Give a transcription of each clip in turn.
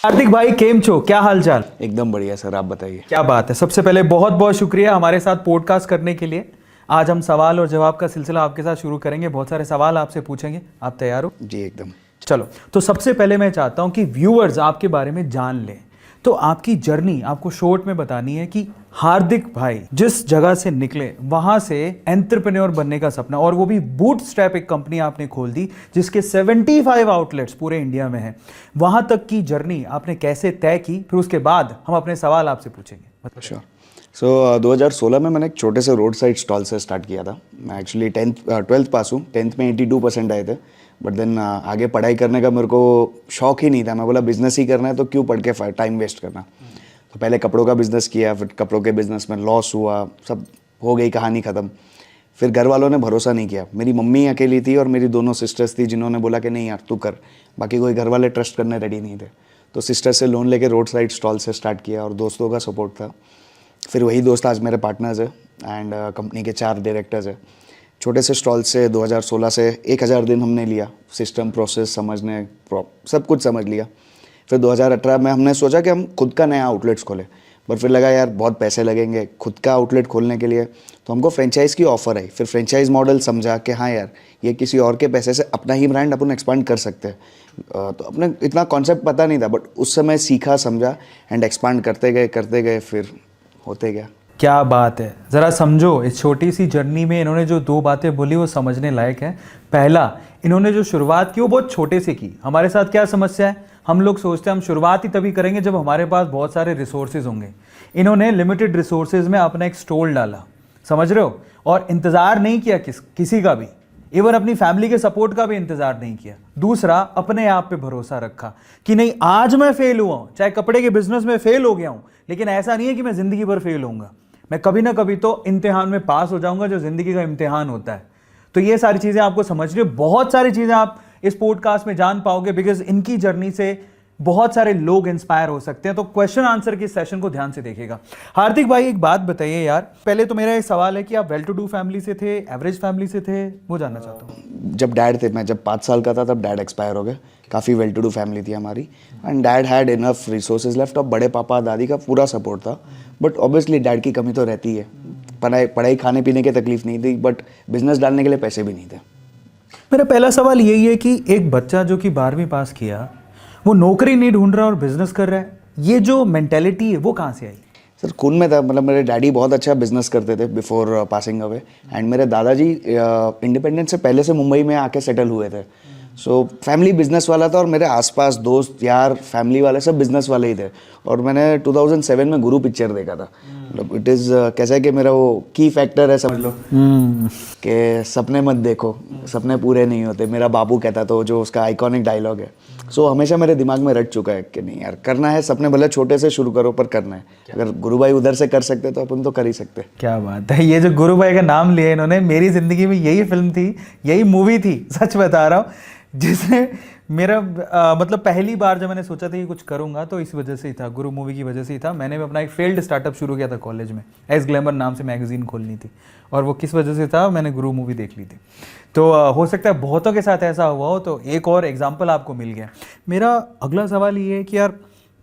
हार्दिक भाई केम छो, क्या हाल चाल? एकदम बढ़िया सर, आप बताइए। क्या बात है। सबसे पहले बहुत बहुत शुक्रिया हमारे साथ पॉडकास्ट करने के लिए। आज हम सवाल और जवाब का सिलसिला आपके साथ शुरू करेंगे। बहुत सारे सवाल आपसे पूछेंगे, आप तैयार हो? जी एकदम। चलो, तो सबसे पहले मैं चाहता हूं कि व्यूअर्स आपके बारे में जान लें। तो आपकी जर्नी आपको शॉर्ट में बतानी है कि हार्दिक भाई जिस जगह से निकले वहां से एंटरप्रेन्योर बनने का सपना, और वो भी बूटस्ट्रैप एक कंपनी आपने खोल दी जिसके 75 आउटलेट्स पूरे इंडिया में हैं, वहां तक की जर्नी आपने कैसे तय की, फिर उसके बाद हम अपने सवाल आपसे पूछेंगे। श्योर। सो 2016 में मैंने एक छोटे से रोड साइड स्टॉल से स्टार्ट किया था। मैं एक्चुअली 12th पास हूँ, 10th में 82% आए थे। बट देन आगे पढ़ाई करने का मेरे को शौक ही नहीं था। मैं बोला बिजनेस ही करना है तो क्यों पढ़ के टाइम वेस्ट करना। तो पहले कपड़ों का बिज़नेस किया, फिर कपड़ों के बिज़नेस में लॉस हुआ, सब हो गई कहानी ख़त्म। फिर घर वालों ने भरोसा नहीं किया। मेरी मम्मी अकेली थी और मेरी दोनों सिस्टर्स थी जिन्होंने बोला कि नहीं यार तू कर, बाकी कोई घर वाले ट्रस्ट करने रेडी नहीं थे। तो सिस्टर से लोन लेके रोड साइड स्टॉल से स्टार्ट किया और दोस्तों का सपोर्ट था। फिर वही दोस्त आज मेरे पार्टनर्स है एंड कंपनी के 4 डायरेक्टर्स है। छोटे से स्टॉल से 2016 से 1000 दिन हमने लिया, सिस्टम प्रोसेस समझने, सब कुछ समझ लिया। फिर 2018 में हमने सोचा कि हम खुद का नया आउटलेट्स खोलें, पर फिर लगा यार बहुत पैसे लगेंगे खुद का आउटलेट खोलने के लिए, तो हमको फ्रेंचाइज़ की ऑफ़र आई। फिर फ्रेंचाइज़ मॉडल समझा कि हाँ यार ये किसी और के पैसे से अपना ही ब्रांड अपन एक्सपांड कर सकते हैं। तो अपने इतना कॉन्सेप्ट पता नहीं था, बट उस समय सीखा समझा एंड एक्सपांड करते गए फिर होते गया। क्या बात है, ज़रा समझो। इस छोटी सी जर्नी में इन्होंने जो 2 बातें बोली वो समझने लायक है। पहला, इन्होंने जो शुरुआत की वो बहुत छोटे से की। हमारे साथ क्या समस्या है, हम लोग सोचते हैं हम शुरुआत ही तभी करेंगे जब हमारे पास बहुत सारे रिसोर्सेज होंगे। इन्होंने लिमिटेड रिसोर्सेज में अपना एक स्टॉल डाला, समझ रहे हो, और इंतज़ार नहीं किया किसी का भी, इवन अपनी फैमिली के सपोर्ट का भी इंतजार नहीं किया। दूसरा, अपने आप पे भरोसा रखा कि नहीं आज मैं फेल हुआ हूं, चाहे कपड़े के बिजनेस में फेल हो गया हूं, लेकिन ऐसा नहीं है कि मैं जिंदगी भर फेल होऊंगा। मैं कभी ना कभी तो इम्तिहान में पास हो जाऊंगा, जो जिंदगी का इम्तिहान होता है। तो ये सारी चीजें आपको समझनी है। बहुत सारी चीजें आप इस पॉडकास्ट में जान पाओगे बिकॉज इनकी जर्नी से बहुत सारे लोग इंस्पायर हो सकते हैं। तो क्वेश्चन आंसर के सेशन को ध्यान से देखिएगा। हार्दिक भाई एक बात बताइए यार, पहले तो मेरा एक सवाल है कि आप वेल टू डू फैमिली से थे, एवरेज फैमिली से थे, वो जानना चाहता हूँ। जब डैड थे, मैं जब 5 साल का था तब डैड एक्सपायर हो गए। काफ़ी वेल टू डू फैमिली थी हमारी and dad had enough resources left. और बड़े पापा दादी का पूरा सपोर्ट था, बट ऑब्वियसली डैड की कमी तो रहती है। पढ़ाई खाने पीने की तकलीफ नहीं थी, बट बिजनेस डालने के लिए पैसे भी नहीं थे। मेरा पहला सवाल यही है कि एक बच्चा जो कि 12वीं पास किया वो नौकरी नहीं ढूंढ रहा और बिजनेस कर रहा है, ये जो मेंटेलिटी है वो कहाँ से आई? सर खून में था। मतलब मेरे डैडी बहुत अच्छा बिजनेस करते थे बिफोर पासिंग अवे एंड मेरे दादाजी इंडिपेंडेंस से पहले से मुंबई में आके सेटल हुए थे। सो फैमिली बिजनेस वाला था और मेरे आसपास दोस्त यार फैमिली वाले सब बिजनेस वाले ही थे। और मैंने 2007 में गुरु पिक्चर देखा था। मतलब इट इज़ कैसा है कि मेरा वो की फैक्टर है, समझ लो कि सपने मत देखो, सपने पूरे नहीं होते। मेरा बाबू कहता था, जो उसका आइकॉनिक डायलॉग है। सो हमेशा मेरे दिमाग में रट चुका है कि नहीं यार करना है, सपने भले छोटे से शुरू करो पर करना है। अगर गुरु भाई उधर से कर सकते तो अपन तो कर ही सकते। क्या बात है, ये जो गुरु भाई का नाम लिया इन्होंने, मेरी जिंदगी में यही फिल्म थी, यही मूवी थी, सच बता रहा हूँ, जिसने मेरा मतलब पहली बार जब मैंने सोचा था कि कुछ करूंगा तो इस वजह से ही था, गुरु मूवी की वजह से ही था। मैंने भी अपना एक फेल्ड स्टार्टअप शुरू किया था कॉलेज में, एस ग्लैमर नाम से मैगजीन खोलनी थी, और वो किस वजह से था, मैंने गुरु मूवी देख ली थी। तो हो सकता है बहुतों के साथ ऐसा हुआ हो, तो एक और एग्जाम्पल आपको मिल गया। मेरा अगला सवाल ये है कि यार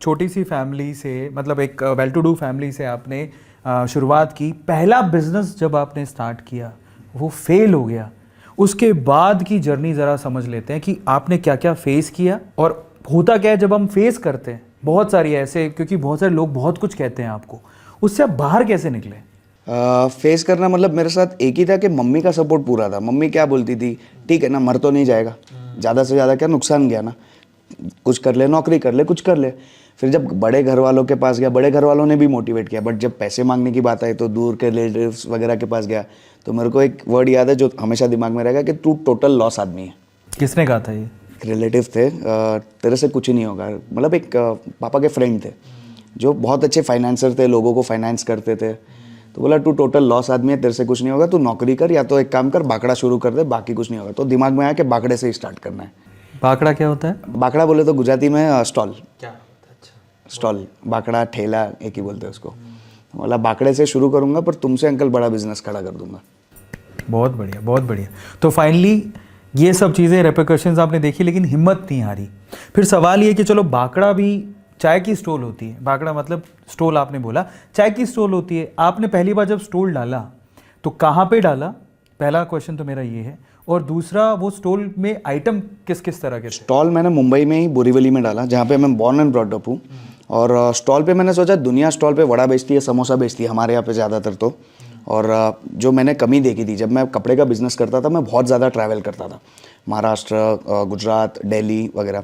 छोटी सी फैमिली से, मतलब एक वेल टू डू फैमिली से आपने शुरुआत की, पहला बिजनेस जब आपने स्टार्ट किया वो फेल हो गया, उसके बाद की जर्नी ज़रा समझ लेते हैं कि आपने क्या क्या फेस किया। और होता क्या है जब हम फेस करते हैं बहुत सारी ऐसे, क्योंकि बहुत सारे लोग बहुत कुछ कहते हैं आपको, उससे आप बाहर कैसे निकले? फेस करना मतलब मेरे साथ एक ही था कि मम्मी का सपोर्ट पूरा था। मम्मी क्या बोलती थी, ठीक है ना, मर तो नहीं जाएगा, ज़्यादा से ज़्यादा क्या नुकसान गया ना, कुछ कर ले, नौकरी कर ले, कुछ कर ले। फिर जब बड़े घर वालों के पास गया, बड़े घर वालों ने भी मोटिवेट किया, बट जब पैसे मांगने की बात आई तो दूर के रिलेटिव्स वगैरह के पास गया, तो मेरे को एक वर्ड याद है जो हमेशा दिमाग में रहेगा कि तू टोटल लॉस आदमी है। किसने कहा था ये? रिलेटिव थे, तेरे से कुछ ही नहीं होगा। मतलब एक पापा के फ्रेंड थे जो बहुत अच्छे फाइनेंसर थे, लोगों को फाइनेंस करते थे। तो बोला तू टोटल लॉस आदमी है, तेरे से कुछ नहीं होगा, तू नौकरी कर या तो एक काम कर, बाकड़ा शुरू कर दे, बाकी कुछ नहीं होगा। तो दिमाग में आया कि बाकड़े से ही स्टार्ट करना है। बाकड़ा क्या होता है? बाकड़ा बोले तो गुजराती में स्टॉल। क्या? स्टॉल, बाकड़ा, ठेला एक ही बोलते हैं उसको। बोला बाकड़े से शुरू करूंगा पर तुमसे अंकल बड़ा बिजनेस खड़ा कर दूंगा। बहुत बढ़िया, बहुत बढ़िया। तो फाइनली ये सब चीज़ें, रेपरकशंस आपने देखी, लेकिन हिम्मत नहीं हारी। फिर सवाल ये कि चलो बाकड़ा भी चाय की स्टॉल होती है, भाखड़ा मतलब स्टॉल आपने बोला, चाय की स्टॉल होती है, आपने पहली बार जब स्टॉल डाला तो कहाँ पे डाला? पहला क्वेश्चन तो मेरा ये है। और दूसरा, वो स्टॉल में आइटम किस किस तरह के थे? स्टॉल मैंने मुंबई में ही बोरीवली में डाला, जहाँ पे मैं बॉर्न एंड ब्रॉट अप हूँ। और स्टॉल पे मैंने सोचा दुनिया स्टॉल पे वड़ा बेचती है, समोसा बेचती है, हमारे यहाँ पे ज़्यादातर तो। और जो मैंने कमी देखी थी, जब मैं कपड़े का बिज़नेस करता था मैं बहुत ज़्यादा ट्रैवल करता था, महाराष्ट्र, गुजरात, दिल्ली वगैरह।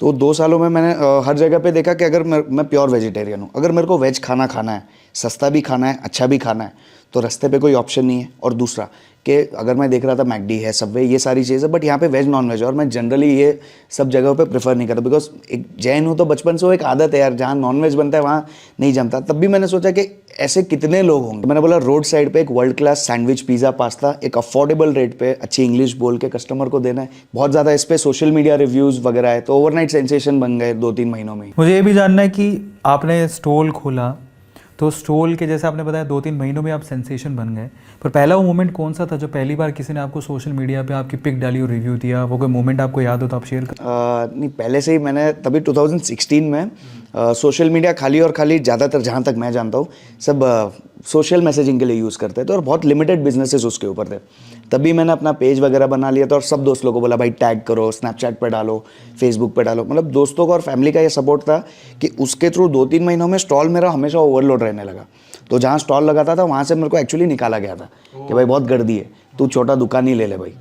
तो 2 सालों में मैंने हर जगह पे देखा कि अगर मैं प्योर वेजिटेरियन हूँ, अगर मेरे को वेज खाना खाना है, सस्ता भी खाना है, अच्छा भी खाना है, तो रास्ते पे कोई ऑप्शन नहीं है। और दूसरा कि अगर मैं देख रहा था मैकडी है, सबवे, ये सारी चीज़ें, बट यहाँ पे वेज नॉन वेज, और मैं जनरली ये सब जगहों पे प्रेफर नहीं करता, बिकॉज एक जैन हूँ तो बचपन से वो एक आदत है यार, जहाँ नॉन वेज बनता है वहाँ नहीं जमता। तब भी मैंने सोचा कि ऐसे कितने लोग होंगे, मैंने बोला रोड साइड पे एक world class sandwich, pizza, pasta एक अफोर्डेबल रेट पे अच्छी इंग्लिश बोल के कस्टमर को देना है। बहुत ज़्यादा इस पर सोशल मीडिया रिव्यूज़ वगैरह है, तो ओवरनाइट सेंसेशन बन गए 2-3 महीनों में। मुझे ये भी जानना है कि आपने स्टॉल खोला तो स्टॉल के जैसे आपने बताया 2-3 महीनों में आप सेंसेशन बन गए, पर पहला वो मोमेंट कौन सा था जब पहली बार किसी ने आपको सोशल मीडिया पे आपकी पिक डाली और रिव्यू दिया? वो कोई मोमेंट आपको याद हो तो आप शेयर कर। नहीं, पहले से ही मैंने तभी 2016 में सोशल मीडिया खाली और खाली, ज़्यादातर जहाँ तक मैं जानता हूँ सब सोशल मैसेजिंग के लिए यूज़ करते थे, और बहुत लिमिटेड बिजनेसेस उसके ऊपर थे। तभी मैंने अपना पेज वगैरह बना लिया था, और सब दोस्त लोगों को बोला भाई टैग करो, स्नैपचैट पे डालो, फेसबुक पे डालो। मतलब दोस्तों का और फैमिली का ये सपोर्ट था कि उसके थ्रू 2-3 महीनों में स्टॉल मेरा हमेशा ओवरलोड रहने लगा। तो जहाँ स्टॉल लगाता था वहाँ से मेरे को एक्चुअली निकाला गया था कि भाई बहुत गर्दी है, तू छोटा दुकान ही ले ले भाई।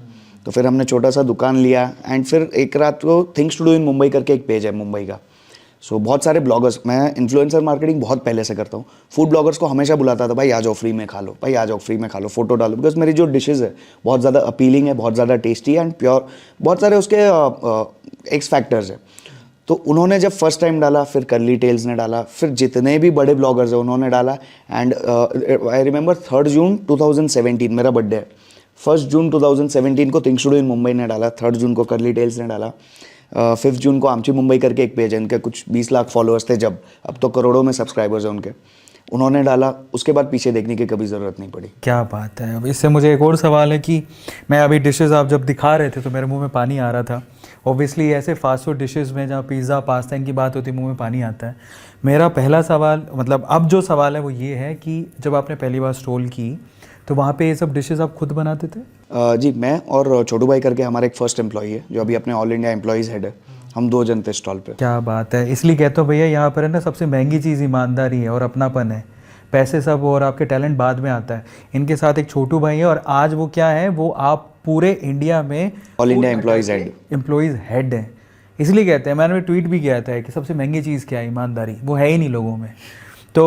तो फिर हमने छोटा सा दुकान लिया, एंड फिर एक रात को things to do in Mumbai करके एक पेज है मुंबई का। सो बहुत सारे ब्लॉगर्स, मैं इन्फ्लुएंसर मार्केटिंग बहुत पहले से करता हूँ, फूड ब्लॉगर्स को हमेशा बुलाता था, भाई आ जाओ फ्री में खा लो, भाई आ जाओ फ्री में खा लो, फोटो डालो, बिकॉज मेरी जो डिशेज़ है बहुत ज़्यादा अपीलिंग है, बहुत ज़्यादा टेस्टी एंड प्योर, बहुत सारे उसके एक्स फैक्टर्स है। तो उन्होंने जब फर्स्ट टाइम डाला, फिर कर्ली टेल्स ने डाला, फिर जितने भी बड़े ब्लॉगर्स हैं उन्होंने डाला। एंड आई रिमेंबर 3 जून 2017 मेरा बर्थडे है, 1 जून 2017 को things to do in Mumbai ने डाला, 3 जून को कर्ली टेल्स ने डाला, 5 जून को आमची मुंबई करके एक पेज है, इनके कुछ 20 लाख फॉलोअर्स थे जब, अब तो करोड़ों में सब्सक्राइबर्स हैं उनके, उन्होंने डाला। उसके बाद पीछे देखने की कभी ज़रूरत नहीं पड़ी। क्या बात है। अब इससे मुझे एक और सवाल है कि मैं अभी डिशेज़ आप जब दिखा रहे थे तो मेरे मुंह में पानी आ रहा था। ऑब्वियसली ऐसे फास्ट फूड डिशेज़ में जहाँ पिज़्ज़ा, पास्ता, इनकी बात होती है मुंह में पानी आता है। मेरा पहला सवाल, मतलब अब जो सवाल है वो ये है कि जब आपने पहली बार स्टॉल की तो वहाँ पे ये सब डिशेज़ आप खुद बनाते थे? जी, मैं और छोटू भाई करके हमारा एक फर्स्ट एम्प्लॉई है जो अभी अपने ऑल इंडिया एम्प्लॉइज़ हेड है, हम 2 जन थे स्टॉल पे। क्या बात है। इसलिए कहता हूँ भैया, यहाँ पर है ना सबसे महंगी चीज़ ईमानदारी है और अपनापन है। पैसे सब और आपके टैलेंट बाद में आता है। इनके साथ एक छोटू भाई है, और आज वो क्या है, वो आप पूरे इंडिया में ऑल इंडिया एम्प्लॉइज़ हेड हैं। इसलिए कहते हैं, मैंने ट्वीट भी किया था कि सबसे महंगी चीज़ क्या है, ईमानदारी। वो है ही नहीं लोगों में। तो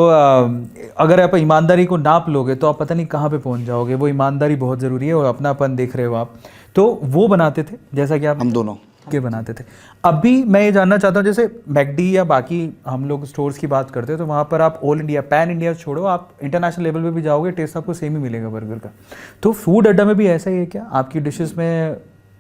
अगर आप ईमानदारी को नाप लोगे तो आप पता नहीं कहाँ पे पहुँच जाओगे। वो ईमानदारी बहुत ज़रूरी है, और अपनापन देख रहे हो आप। तो वो बनाते थे जैसा कि आप, हम दोनों के बनाते थे। अभी मैं ये जानना चाहता हूँ, जैसे मैकडी या बाकी हम लोग स्टोर्स की बात करते हैं तो वहाँ पर आप ऑल इंडिया, पैन इंडिया छोड़ो, आप इंटरनेशनल लेवल पे भी जाओगे, टेस्ट आपको सेम ही मिलेगा बर्गर का। तो फूड अड्डा में भी ऐसा ही है क्या? आपकी डिशेस में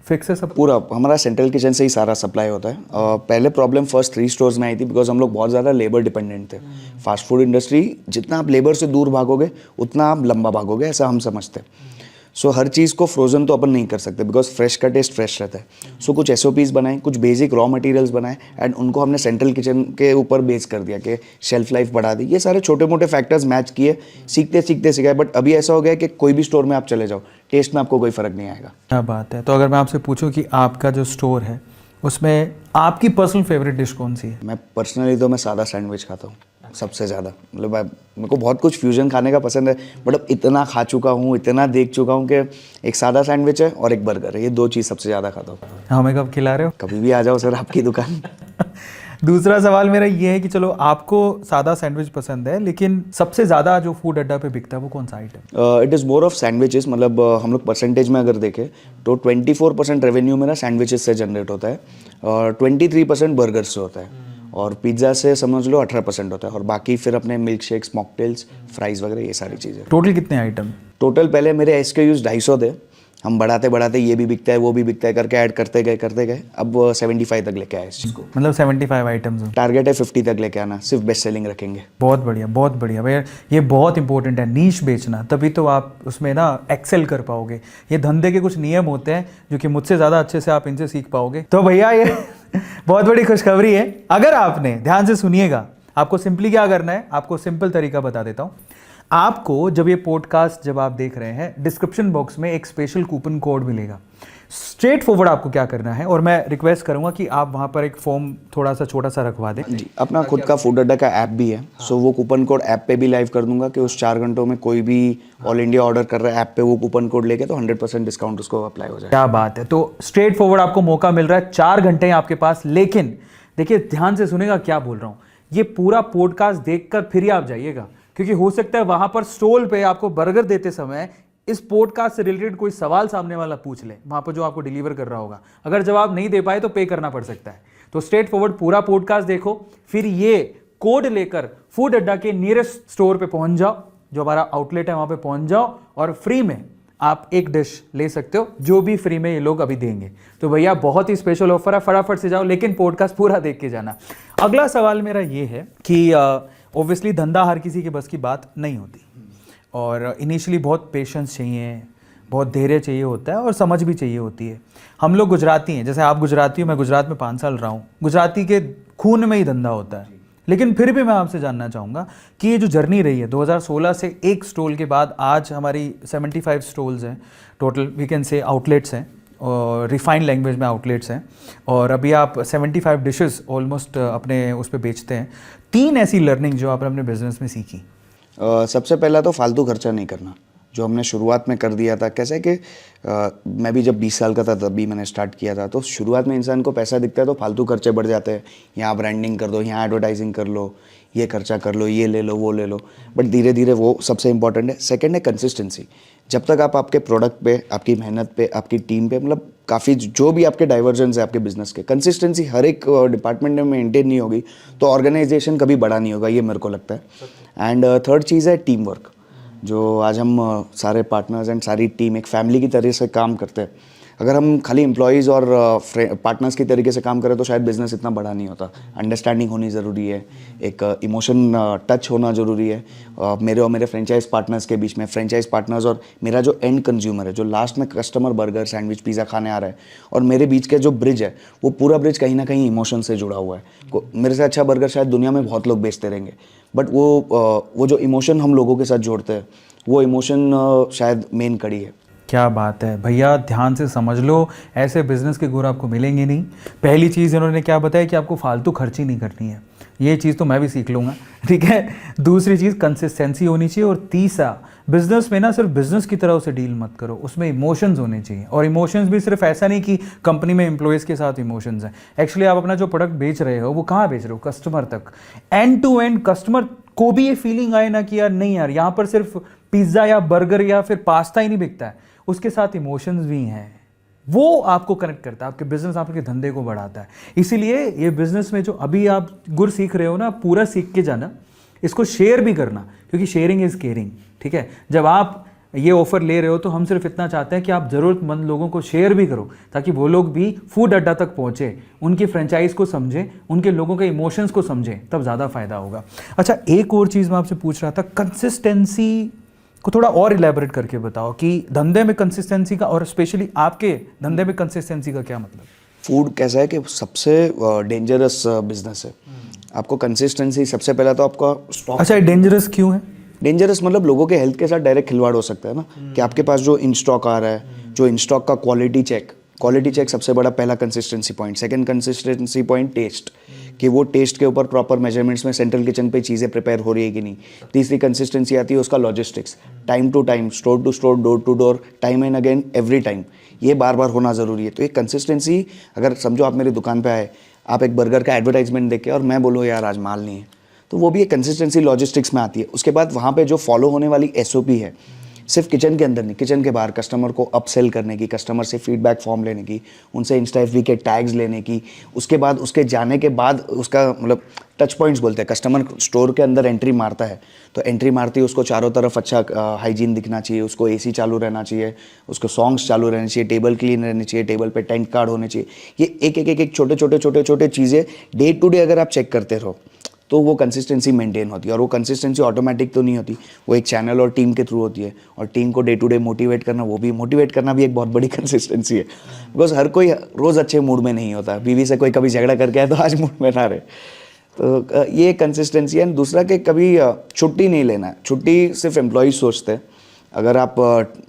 फिक्स है सब? पूरा हमारा सेंट्रल किचन से ही सारा सप्लाई होता है। पहले प्रॉब्लम फर्स्ट 3 स्टोर्स में आई थी, बिकॉज हम लोग बहुत ज़्यादा लेबर डिपेंडेंट थे। फास्ट फूड इंडस्ट्री, जितना आप लेबर से दूर भागोगे उतना आप लंबा भागोगे, ऐसा हम समझते हैं। सो हर चीज़ को फ्रोजन तो अपन नहीं कर सकते, बिकॉज फ्रेश का टेस्ट फ्रेश रहता है। सो कुछ SOPs बनाए, कुछ बेसिक रॉ मटेरियल्स बनाए, एंड उनको हमने सेंट्रल किचन के ऊपर बेस कर दिया कि शेल्फ लाइफ बढ़ा दी। ये सारे छोटे मोटे फैक्टर्स मैच किए, सीखते सीखते सिखाए। बट अभी ऐसा हो गया कि कोई भी स्टोर में आप चले जाओ, टेस्ट में आपको कोई फ़र्क नहीं आएगा। क्या बात है। तो अगर मैं आपसे पूछूं कि आपका जो स्टोर है उसमें आपकी पर्सनल फेवरेट डिश कौन सी है? मैं पर्सनली तो मैं सादा सैंडविच खाता हूँ सबसे ज़्यादा। मतलब मेरे को बहुत कुछ फ्यूजन खाने का पसंद है, बट अब इतना खा चुका हूँ, इतना देख चुका हूँ कि एक सादा सैंडविच है और एक बर्गर है, ये 2 चीज़ सबसे ज़्यादा खाता हूँ। हमें कब खिला रहे हो? कभी भी आ जाओ सर आपकी दुकान। दूसरा सवाल मेरा ये है कि चलो आपको सादा सैंडविच पसंद है, लेकिन सबसे ज़्यादा जो फूड अड्डा पे बिकता है वो कौन सा item? It is more of sandwiches. मतलब हम लोग परसेंटेज में अगर देखें तो 24% रेवेन्यू मेरा सैंडविचेस से जनरेट होता है, और 23% बर्गर से होता है, और पिज़्ज़ा से समझ लो 18% होता है, और बाकी फिर अपने मिल्क शेक्स, मॉकटेल्स, फ्राइज़ वगैरह, ये सारी चीज़ें। टोटल कितने आइटम? टोटल पहले मेरे SKUs 250 थे, हम बढ़ाते बढ़ाते ये भी बिकता है वो भी बिकता है करके ऐड करते गए, अब 75 तक लेके आए इस चीज़ को। मतलब 75 आइटम्स हो। टारगेट है 50 तक लेके आना, सिर्फ बेस्ट सेलिंग रखेंगे। बहुत बढ़िया भैया, ये बहुत इंपॉर्टेंट है, नीश बेचना, तभी तो आप उसमें ना एक्सेल कर पाओगे। ये धंधे के कुछ नियम होते हैं जो कि मुझसे ज़्यादा अच्छे से आप इनसे सीख पाओगे। तो भैया ये बहुत बड़ी खुशखबरी है। अगर आपने ध्यान से सुनिएगा, आपको सिंपली क्या करना है, आपको सिंपल तरीका बता देता हूं। आपको जब ये पॉडकास्ट जब आप देख रहे हैं, डिस्क्रिप्शन बॉक्स में एक स्पेशल कूपन कोड मिलेगा। स्ट्रेट फॉरवर्ड आपको क्या करना है, और मैं रिक्वेस्ट करूंगा कि आप वहां पर एक फॉर्म थोड़ा सा छोटा सा रखवा दें। जी, अपना खुद का फूड अड्डा का ऐप भी है। सो वो कूपन कोड ऐप पे भी लाइव कर दूंगा कि उस 4 घंटों में कोई भी ऑल इंडिया ऑर्डर कर रहा है ऐप पे वो कूपन कोड लेके, तो 100% डिस्काउंट उसको अप्लाई हो जाए। क्या बात है। तो स्ट्रेट फॉरवर्ड आपको मौका मिल रहा है, 4 घंटे हैं आपके पास। लेकिन देखिए, ध्यान से सुनेगा क्या बोल रहा हूं। ये पूरा पॉडकास्ट देखकर फिर ही आप जाइएगा, क्योंकि हो सकता है वहां पर स्टॉल पे आपको बर्गर देते समय इस पॉडकास्ट से रिलेटेड कोई सवाल सामने वाला पूछ ले, वहां पर जो आपको डिलीवर कर रहा होगा। अगर जवाब नहीं दे पाए तो पे करना पड़ सकता है। तो स्ट्रेट फॉरवर्ड पूरा पॉडकास्ट देखो, फिर ये कोड लेकर फूड अड्डा के नियरेस्ट स्टोर पे पहुंच जाओ, जो हमारा आउटलेट है वहां पे पहुंच जाओ, और फ्री में आप एक डिश ले सकते हो, जो भी फ्री में ये लोग अभी देंगे। तो भैया बहुत ही स्पेशल ऑफर है, फटाफट से जाओ, लेकिन पॉडकास्ट पूरा देख के जाना। अगला सवाल मेरा ये है कि ऑब्वियसली धंधा हर किसी के बस की बात नहीं होती, और इनिशियली बहुत पेशेंस चाहिए, बहुत धैर्य चाहिए होता है, और समझ भी चाहिए होती है। हम लोग गुजराती हैं, जैसे आप गुजराती हो, मैं गुजरात में 5 साल रहा हूँ। गुजराती के खून में ही धंधा होता है। लेकिन फिर भी मैं आपसे जानना चाहूँगा कि ये जो जर्नी रही है 2016 से एक स्टॉल के बाद आज हमारी 75 स्टॉल्स हैं total, we can say outlets हैं, और रिफाइंड लैंग्वेज में आउटलेट्स हैं, और अभी आप 75 डिशेस ऑलमोस्ट अपने उस पर बेचते हैं। 3 ऐसी लर्निंग जो आपने अपने बिजनेस में सीखी। सबसे पहला तो फालतू खर्चा नहीं करना, जो हमने शुरुआत में कर दिया था। कैसे कि मैं भी जब 20 साल का था तभी मैंने स्टार्ट किया था। तो शुरुआत में इंसान को पैसा दिखता है तो फालतू खर्चे बढ़ जाते हैं। यहाँ ब्रांडिंग कर दो, यहाँ एडवर्टाइजिंग कर लो, ये खर्चा कर लो, ये ले लो, वो ले लो। बट धीरे धीरे वो सबसे इंपॉर्टेंट है। सेकंड है कंसिस्टेंसी। जब तक आप आपके प्रोडक्ट पे, आपकी मेहनत पे, आपकी टीम पे, मतलब काफ़ी जो भी आपके डाइवर्जन्स है आपके बिजनेस के, कंसिस्टेंसी हर एक डिपार्टमेंट में मेंटेन नहीं होगी तो ऑर्गेनाइजेशन कभी बड़ा नहीं होगा, ये मेरे को लगता है। एंड थर्ड चीज़ है टीम वर्क। जो आज हम सारे पार्टनर्स एंड सारी टीम एक फैमिली की तरह से काम करते हैं। अगर हम खाली एम्प्लॉयज़ और पार्टनर्स की तरीके से काम करें तो शायद बिज़नेस इतना बड़ा नहीं होता। अंडरस्टैंडिंग होनी ज़रूरी है, एक इमोशन टच होना ज़रूरी है मेरे और मेरे फ्रेंचाइज पार्टनर्स के बीच में। फ्रेंचाइज पार्टनर्स और मेरा जो एंड कंज्यूमर है, जो लास्ट में कस्टमर बर्गर, सैंडविच, पिज़्ज़ा खाने आ रहा है, और मेरे बीच के जो ब्रिज है, वो पूरा ब्रिज कहीं ना कहीं इमोशन से जुड़ा हुआ है। मेरे से अच्छा बर्गर शायद दुनिया में बहुत लोग बेचते रहेंगे, बट वो जो इमोशन हम लोगों के साथ जोड़ते हैं, वो इमोशन शायद मेन कड़ी है। क्या बात है भैया, ध्यान से समझ लो, ऐसे बिजनेस के गुर आपको मिलेंगे नहीं। पहली चीज़ इन्होंने क्या बताया कि आपको फालतू खर्ची नहीं करनी है, ये चीज़ तो मैं भी सीख लूँगा, ठीक है। दूसरी चीज़ कंसिस्टेंसी होनी चाहिए, और तीसरा बिजनेस में ना सिर्फ बिजनेस की तरह उसे डील मत करो, उसमें इमोशंस होने चाहिए। और इमोशंस भी सिर्फ ऐसा नहीं कि कंपनी में एम्प्लॉयज़ के साथ इमोशंस हैं। एक्चुअली आप अपना जो प्रोडक्ट बेच रहे हो वो कहाँ बेच रहे हो, कस्टमर तक। एंड टू एंड कस्टमर को भी ये फीलिंग आए ना कि यार नहीं यार, यहाँ पर सिर्फ पिज़्ज़ा या बर्गर या फिर पास्ता ही नहीं बिकता है, उसके साथ इमोशंस भी हैं। वो आपको कनेक्ट करता है, आपके बिजनेस, आपके धंधे को बढ़ाता है। इसीलिए ये बिजनेस में जो अभी आप गुर सीख रहे हो ना, पूरा सीख के जाना, इसको शेयर भी करना, क्योंकि शेयरिंग इज केयरिंग, ठीक है। जब आप ये ऑफर ले रहे हो तो हम सिर्फ इतना चाहते हैं कि आप ज़रूरतमंद लोगों को शेयर भी करो, ताकि वो लोग भी फूड अड्डा तक पहुँचे, उनकी फ्रेंचाइज को समझें, उनके लोगों के इमोशंस को समझें, तब ज़्यादा फायदा होगा। अच्छा, एक और चीज़ मैं आपसे पूछ रहा था, कंसिस्टेंसी को थोड़ा और इलेबोरेट करके बताओ कि धंधे में कंसिस्टेंसी का, और स्पेशली आपके धंधे में कंसिस्टेंसी का क्या मतलब? फूड कैसा है कि सबसे डेंजरस बिजनेस है। आपको कंसिस्टेंसी, सबसे पहला तो आपका स्टॉक। अच्छा, डेंजरस क्यों है? डेंजरस मतलब लोगों के हेल्थ के साथ डायरेक्ट खिलवाड़ हो सकता है ना, कि आपके पास जो इन स्टॉक आ रहा है, जो इन स्टॉक का क्वालिटी चेक सबसे बड़ा पहला consistency point. Second consistency point test, कि वो टेस्ट के ऊपर प्रॉपर मेजरमेंट्स में सेंट्रल किचन पे चीज़ें प्रिपेयर हो रही है कि नहीं। तीसरी कंसिस्टेंसी आती है उसका logistics, time to time, store to store, door to door, time and again, every time, ये बार बार होना ज़रूरी है। तो ये कंसिस्टेंसी, अगर समझो आप मेरी दुकान पे आए, आप एक बर्गर का एडवर्टाइजमेंट देख के और मैं बोलूँ यार आज माल नहीं है, तो वो भी एक कंसिस्टेंसी लॉजिस्टिक्स में आती है। उसके बाद वहाँ पे जो फॉलो होने वाली SOP है, सिर्फ किचन के अंदर नहीं, किचन के बाहर कस्टमर को अपसेल करने की, कस्टमर से फीडबैक फॉर्म लेने की, उनसे इंस्टा-FB के टैग्स लेने की, उसके बाद उसके जाने के बाद उसका मतलब टच पॉइंट्स बोलते हैं। कस्टमर स्टोर के अंदर एंट्री मारता है तो एंट्री मारती है उसको चारों तरफ अच्छा हाइजीन दिखना चाहिए, उसको AC चालू रहना चाहिए, उसको सॉन्ग्स चालू रहने चाहिए, टेबल क्लीन रहनी चाहिए, टेबल पे टेंट कार्ड होने चाहिए। ये एक छोटे छोटे चीज़ें डे टू डे अगर आप चेक करते रहो तो वो कंसिस्टेंसी मेंटेन होती है। और वो कंसिस्टेंसी ऑटोमेटिक तो नहीं होती, वो एक चैनल और टीम के थ्रू होती है। और टीम को डे टू डे मोटिवेट करना, वो भी मोटिवेट करना भी एक बहुत बड़ी कंसिस्टेंसी है। बिकॉज हर कोई रोज़ अच्छे मूड में नहीं होता। बीवी से कोई कभी झगड़ा करके आए तो आज मूड में ना रहे। तो ये कंसिस्टेंसी है। दूसरा कि कभी छुट्टी नहीं लेना है। छुट्टी सिर्फ एम्प्लॉयज़ सोचते हैं। अगर आप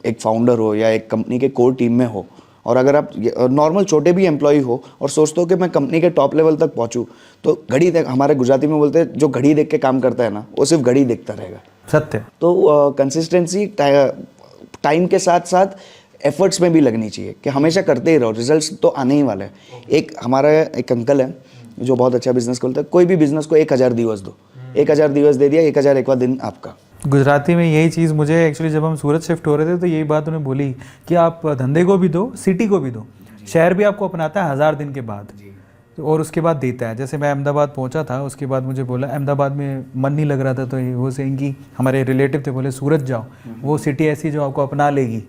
एक फाउंडर हो या एक कंपनी के कोर टीम में हो, और अगर आप नॉर्मल छोटे भी एम्प्लॉय हो और सोचते हो कि मैं कंपनी के टॉप लेवल तक पहुंचूं, तो घड़ी देख, हमारे गुजराती में बोलते हैं, जो घड़ी देख के काम करता है ना, वो सिर्फ घड़ी देखता रहेगा। सत्य। तो कंसिस्टेंसी टाइम के साथ साथ एफर्ट्स में भी लगनी चाहिए कि हमेशा करते ही रहो, रिजल्ट्स तो आने ही वाले हैं। एक हमारा एक अंकल है जो बहुत अच्छा बिजनेस करता है, कोई भी बिजनेस को 1000 दिवस दो, 1000 दिवस दे दिया, 1001वां दिन आपका। गुजराती में यही चीज़ मुझे एक्चुअली जब हम सूरत शिफ्ट हो रहे थे तो यही बात उन्हें बोली कि आप धंधे को भी दो, सिटी को भी दो, शहर भी आपको अपनाता है 1000 दिन के बाद और उसके बाद देता है। जैसे मैं अहमदाबाद पहुंचा था, उसके बाद मुझे बोला अहमदाबाद में मन नहीं लग रहा था, तो वो सेंगी हमारे रिलेटिव थे, बोले सूरत जाओ, वो सिटी ऐसी जो आपको अपना लेगी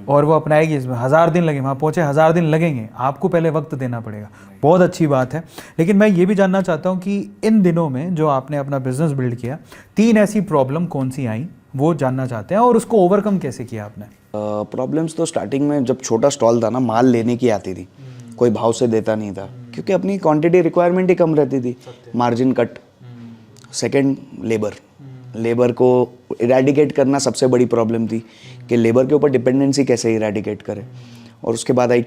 और वो अपनाएगी। इसमें 1000 दिन लगे, वहाँ पहुँचे 1000 दिन लगेंगे, आपको पहले वक्त देना पड़ेगा। बहुत अच्छी बात है। लेकिन मैं ये भी जानना चाहता हूँ कि इन दिनों में जो आपने अपना बिजनेस बिल्ड किया, 3 ऐसी प्रॉब्लम कौन सी आई वो जानना चाहते हैं और उसको ओवरकम कैसे किया आपने? प्रॉब्लम्स तो स्टार्टिंग में जब छोटा स्टॉल था ना, माल लेने की आती थी, कोई भाव से देता नहीं था क्योंकि अपनी क्वांटिटी रिक्वायरमेंट ही कम रहती थी, मार्जिन कट। सेकंड, लेबर को इरेडिकेट करना सबसे बड़ी प्रॉब्लम थी कि लेबर के ऊपर डिपेंडेंसी कैसे इरेडिकेट करें। और उसके बाद आई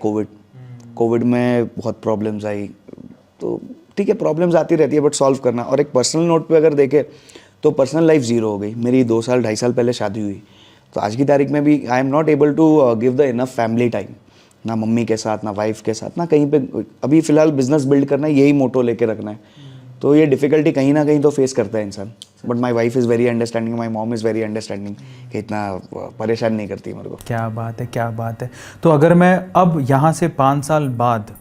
कोविड में बहुत प्रॉब्लम्स आई। तो ठीक है, प्रॉब्लम्स आती रहती है, बट सॉल्व करना। और एक पर्सनल नोट पे अगर देखें तो पर्सनल लाइफ ज़ीरो हो गई मेरी। 2 साल 2.5 साल पहले शादी हुई, तो आज की तारीख में भी I am not able to give the enough family time, ना मम्मी के साथ, ना वाइफ के साथ, ना कहीं पे। अभी फ़िलहाल बिजनेस बिल्ड करना है, यही मोटो लेके रखना है। तो ये डिफ़िकल्टी कहीं ना कहीं तो फेस करता है इंसान। But my wife is very understanding, my mom is very understanding, कि इतना परेशान नहीं करती मेरे को। क्या बात है, क्या बात है। तो अगर मैं अब यहाँ से 5 साल बाद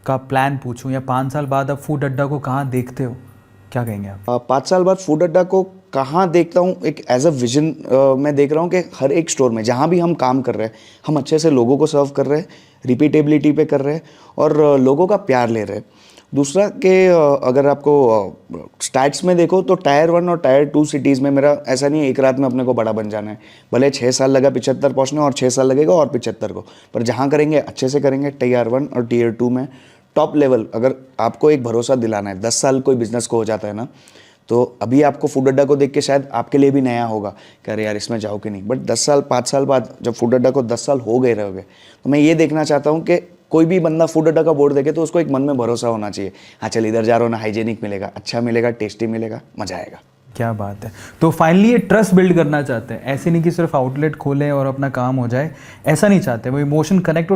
का प्लान पूछूं या 5 साल बाद अब फूड अड्डा को कहाँ देखते हो, क्या कहेंगे आप? 5 साल बाद फूड अड्डा को कहाँ देखता हूँ, एक एज अ विजन मैं देख रहा हूँ कि हर एक स्टोर में जहाँ भी हम काम कर रहे हैं, हम अच्छे से लोगों को सर्व कर रहे हैं, रिपीटेबिलिटी पे कर रहे हैं और लोगों का प्यार ले रहे हैं। दूसरा कि अगर आपको स्टैट्स में देखो तो टायर 1 और टायर 2 सिटीज़ में मेरा ऐसा नहीं है एक रात में अपने को बड़ा बन जाना है। भले 6 साल लगा 75 पहुँचने और 6 साल लगेगा और 75 को, पर जहाँ करेंगे अच्छे से करेंगे। टायर 1 और टायर 2 में टॉप लेवल, अगर आपको एक भरोसा दिलाना है, 10 साल कोई बिजनेस को हो जाता है ना, तो अभी आपको फूड अड्डा को देख के शायद आपके लिए भी नया होगा कि अरे यार इसमें जाओ कि नहीं। बट 10 साल 5 साल बाद जब फूड अड्डा को 10 साल हो गए रहोगे, तो मैं ये देखना चाहता हूँ कि कोई भी बंदा फूड अड्डा का बोर्ड देखे तो उसको एक मन में भरोसा होना चाहिए, हाँ चल इधर जा रहा हूँ ना, हाइजेनिक मिलेगा, अच्छा मिलेगा, टेस्टी मिलेगा, मज़ा आएगा। क्या बात है। तो फाइनली ये ट्रस्ट बिल्ड करना चाहते हैं, ऐसे नहीं कि सिर्फ आउटलेट खोलें और अपना काम हो जाए, ऐसा नहीं चाहते। वो इमोशन कनेक्ट